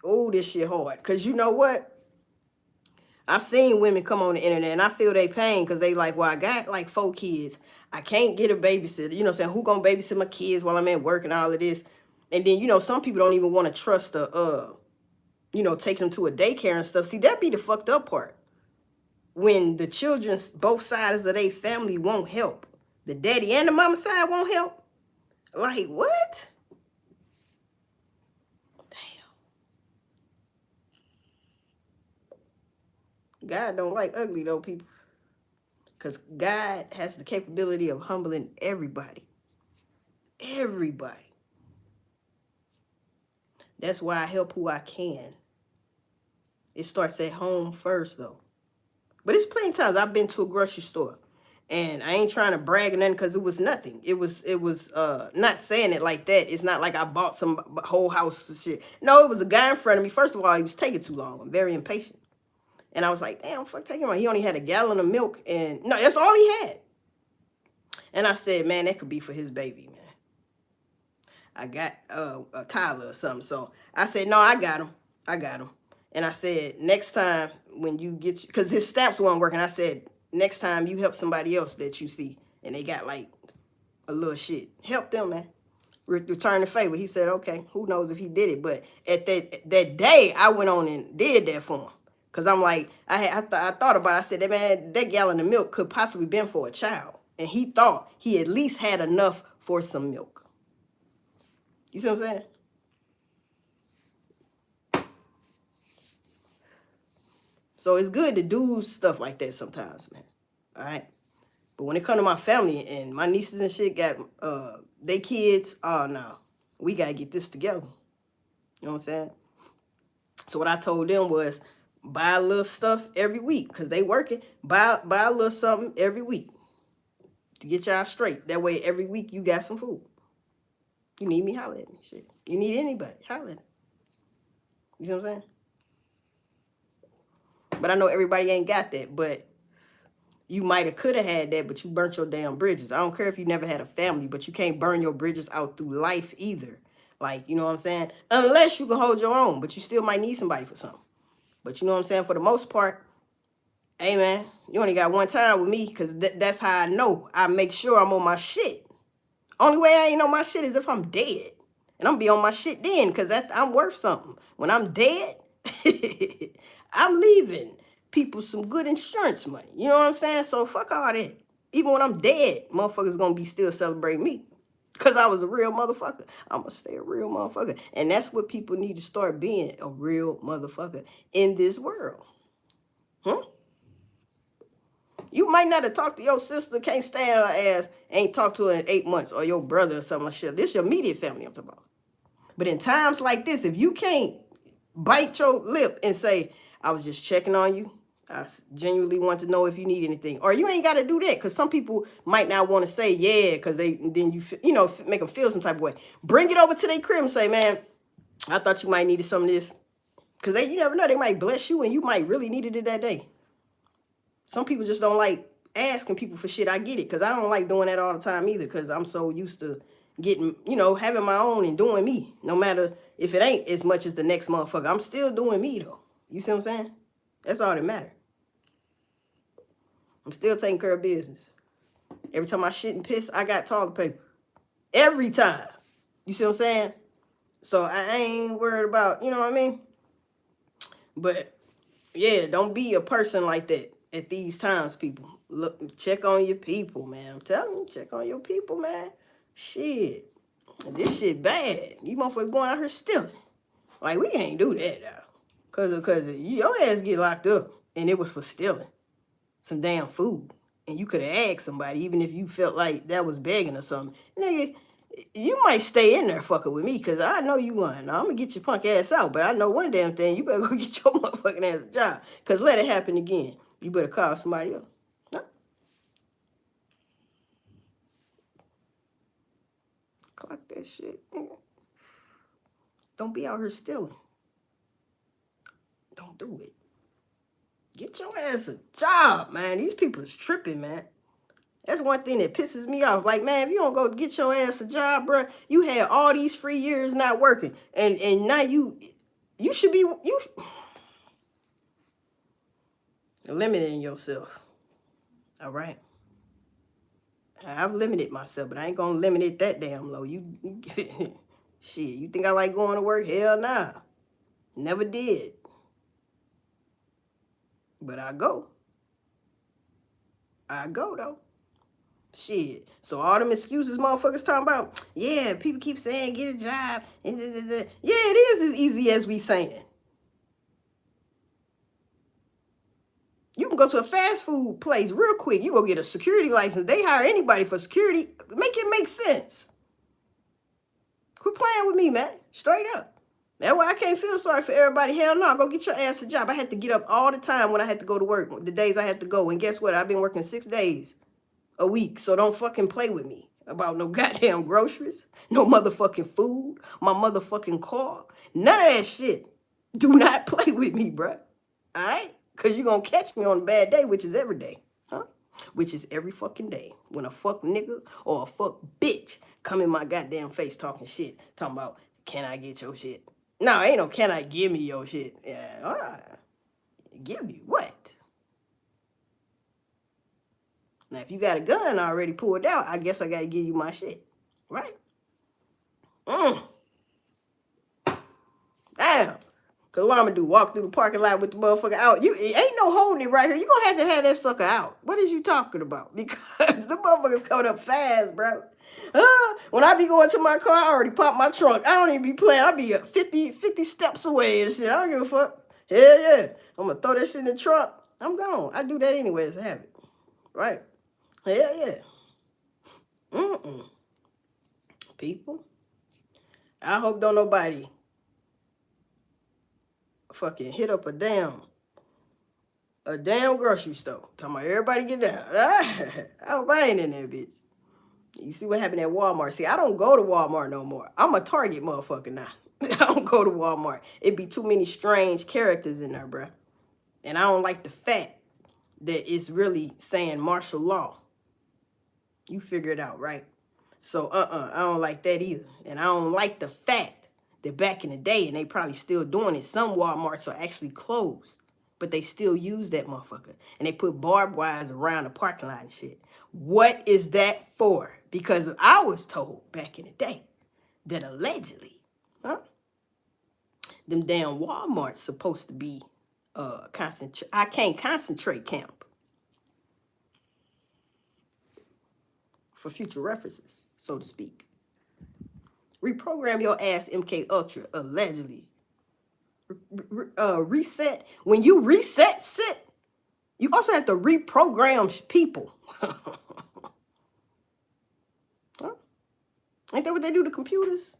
Oh, this shit hard. Cause you know what? I've seen women come on the internet and I feel they pain because they like, well, I got like 4 kids. I can't get a babysitter. You know what I'm saying? Who gonna babysit my kids while I'm at work and all of this? And then, some people don't even want to trust taking them to a daycare and stuff. See, that be the fucked up part. When the children, both sides of their family won't help. The daddy and the mama side won't help. Like, what? God don't like ugly though, people. Because God has the capability of humbling everybody. Everybody. That's why I help who I can. It starts at home first though. But it's plenty of times I've been to a grocery store. And I ain't trying to brag or nothing because it was nothing. It was not saying it like that. It's not like I bought some whole house of shit. No, it was a guy in front of me. First of all, he was taking too long. I'm very impatient. And I was like, damn, fuck, take him on. He only had a gallon of milk. And no, that's all he had. And I said, man, that could be for his baby, man. I got a Tyler or something. So I said, no, I got him. And I said, next time when you get, because his stamps weren't working, I said, next time you help somebody else that you see and they got like a little shit, help them, man. Return the favor. He said, okay, who knows if he did it. But at that day, I went on and did that for him. Because I'm like, I thought about it. I said, that gallon of milk could possibly been for a child. And he thought he at least had enough for some milk. You see what I'm saying? So it's good to do stuff like that sometimes, man. All right? But when it comes to my family and my nieces and shit got they kids, oh, no. We got to get this together. You know what I'm saying? So what I told them was, buy a little stuff every week because they working. Buy a little something every week to get y'all straight. That way every week you got some food. You need me, holler at me. Shit. You need anybody, holler at me. You see what I'm saying? But I know everybody ain't got that. But you might have could have had that, but you burnt your damn bridges. I don't care if you never had a family, but you can't burn your bridges out through life either. Like, you know what I'm saying? Unless you can hold your own, but you still might need somebody for something. But you know what I'm saying? For the most part, hey, man, you only got one time with me because that's how I know. I make sure I'm on my shit. Only way I ain't on my shit is if I'm dead. And I'm going to be on my shit then because I'm worth something. When I'm dead, I'm leaving people some good insurance money. You know what I'm saying? So fuck all that. Even when I'm dead, motherfuckers going to be still celebrating me. Because I was a real motherfucker. I'm going to stay a real motherfucker. And that's what people need to start being, a real motherfucker in this world. You might not have talked to your sister, can't stand her ass, ain't talked to her in 8 months, or your brother or something like that. This your immediate family I'm talking about. But in times like this, if you can't bite your lip and say, I was just checking on you, I genuinely want to know if you need anything. Or you ain't got to do that because some people might not want to say, yeah, because then you make them feel some type of way. Bring it over to their crib and say, man, I thought you might needed some of this. Because you never know, they might bless you and you might really needed it that day. Some people just don't like asking people for shit, I get it. Because I don't like doing that all the time either. Because I'm so used to getting, having my own and doing me. No matter if it ain't as much as the next motherfucker. I'm still doing me, though. You see what I'm saying? That's all that matters. I'm still taking care of business. Every time I shit and piss, I got toilet paper. Every time. You see what I'm saying? So I ain't worried about, you know what I mean? But yeah, don't be a person like that at these times, people. Look, check on your people, man. I'm telling you, check on your people, man. Shit. This shit bad. You motherfuckers going out here stealing. Like, we can't do that now. Cause your ass get locked up and it was for stealing some damn food. And you could have asked somebody, even if you felt like that was begging or something. Nigga, you might stay in there fucking with me, because I know you lying. Now, I'm going to get your punk ass out, but I know one damn thing. You better go get your motherfucking ass a job, because let it happen again. You better call somebody else. No? Clock that shit. Don't be out here stealing. Don't do it. Get your ass a job, man. These people is tripping, man. That's one thing that pisses me off. Like, man, if you don't go get your ass a job, bro, you had all these free years not working. And now you should be limiting yourself. All right? I've limited myself, but I ain't going to limit it that damn low. Shit, you think I like going to work? Hell nah. Never did. But I go. Though. Shit. So all them excuses motherfuckers talking about, yeah, people keep saying get a job. Yeah, it is as easy as we saying. You can go to a fast food place real quick. You go get a security license. They hire anybody for security. Make it make sense. Quit playing with me, man. Straight up. That's why I can't feel sorry for everybody. Hell no, go get your ass a job. I had to get up all the time when I had to go to work. The days I had to go. And guess what? I've been working 6 days a week. So don't fucking play with me about no goddamn groceries. No motherfucking food. My motherfucking car. None of that shit. Do not play with me, bruh. All right? Because you're going to catch me on a bad day, which is every day. Huh? Which is every fucking day. When a fuck nigga or a fuck bitch come in my goddamn face talking shit. Talking about, can I get your shit? No, ain't no can I give me your shit. Yeah, all right. Give me what? Now, if you got a gun already pulled out, I guess I got to give you my shit. Right? Damn. Because what I'm going to do, walk through the parking lot with the motherfucker out? Ain't no holding it right here. You going to have that sucker out. What is you talking about? Because the motherfucker's coming up fast, bro. When I be going to my car, I already popped my trunk. I don't even be playing. I be 50 steps away and shit. I don't give a fuck. Hell yeah. I'm going to throw that shit in the trunk. I'm gone. I do that anyway as a habit. Right? Hell yeah. People, I hope don't nobody fucking hit up a damn grocery store. Talking about everybody get down. I hope I ain't in there, bitch. You see what happened at Walmart. See, I don't go to Walmart no more. I'm a Target motherfucker now. I don't go to Walmart. It be too many strange characters in there, bruh. And I don't like the fact that it's really saying martial law. You figure it out, right? So, I don't like that either. And I don't like the fact that back in the day, and they probably still doing it, some Walmarts are actually closed, but they still use that motherfucker. And they put barbed wires around the parking lot and shit. What is that for? Because I was told back in the day that allegedly, them damn Walmarts supposed to be I can't concentrate camp. For future references, so to speak. Reprogram your ass, MK Ultra, allegedly. Reset. When you reset shit, you also have to reprogram people. Huh? Ain't that what they do to computers?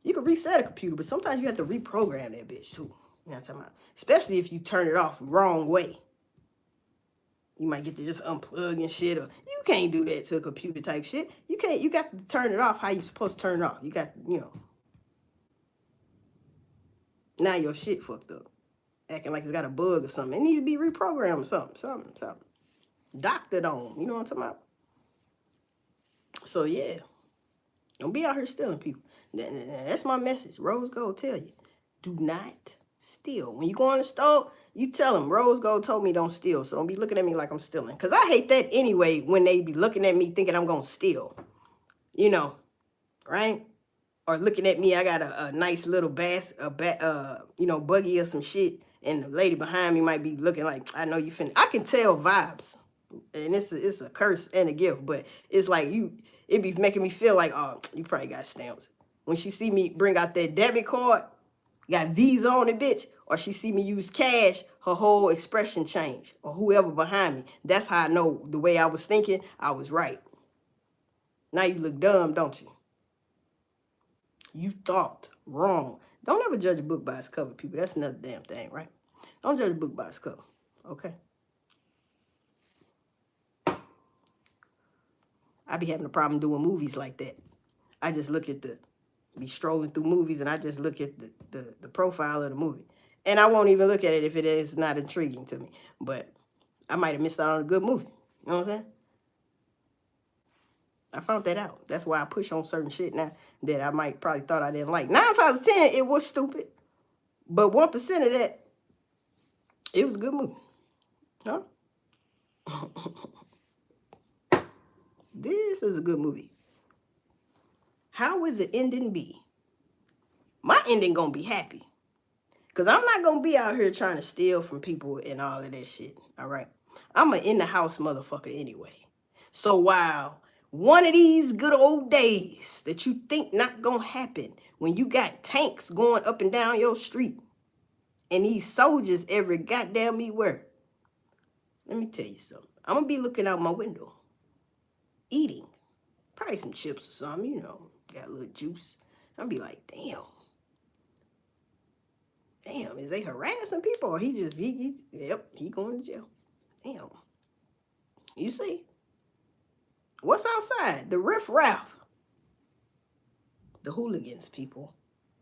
You can reset a computer, but sometimes you have to reprogram that bitch too. You know what I'm talking about? Especially if you turn it off wrong way. You might get to just unplug and shit, or you can't do that to a computer type shit. You can't. You got to turn it off how you supposed to turn it off. You got, now your shit fucked up, acting like it's got a bug or something. It needs to be reprogrammed or something. Doctored on. You know what I'm talking about? So, yeah. Don't be out here stealing people. That's my message. Rose Gold tell you. Do not steal. When you go in the store, you tell them, Rose Gold told me don't steal. So don't be looking at me like I'm stealing. Because I hate that anyway when they be looking at me thinking I'm going to steal. You know, right? Or looking at me, I got a nice little buggy or some shit. And the lady behind me might be looking like, I know you finna. I can tell vibes. And it's a curse and a gift. But it's like it be making me feel like, oh, you probably got stamps. When she see me bring out that debit card, got Visa on it, bitch, or she see me use cash, her whole expression change, or whoever behind me. That's how I know the way I was thinking, I was right. Now you look dumb, don't you? You thought wrong. Don't ever judge a book by its cover, people. That's another damn thing, right? Don't judge a book by its cover, okay? I be having a problem doing movies like that. I just look at be strolling through movies and I just look at the profile of the movie. And I won't even look at it if it is not intriguing to me. But I might have missed out on a good movie. You know what I'm saying? I found that out. That's why I push on certain shit now that I might probably thought I didn't like. 9 times out of 10, it was stupid. But 1% of that, it was a good movie. Huh? This is a good movie. How would the ending be? My ending gonna be happy. Because I'm not gonna be out here trying to steal from people and all of that shit. All right? I'm an in-the-house motherfucker anyway. So while one of these good old days that you think not gonna happen when you got tanks going up and down your street and these soldiers every goddamn me where, let me tell you something. I'm gonna be looking out my window, eating, probably some chips or something, you know, got a little juice. I'm gonna be like, damn, is they harassing people or he going to jail. Damn. You see, what's outside? The riff-raff. The hooligans, people.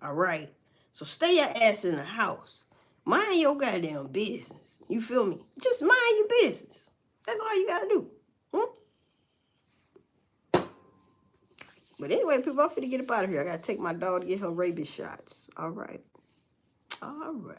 All right. So stay your ass in the house. Mind your goddamn business. You feel me? Just mind your business. That's all you gotta do. But anyway, people, I'm finna get up out of here. I gotta take my dog to get her rabies shots. All right. All right.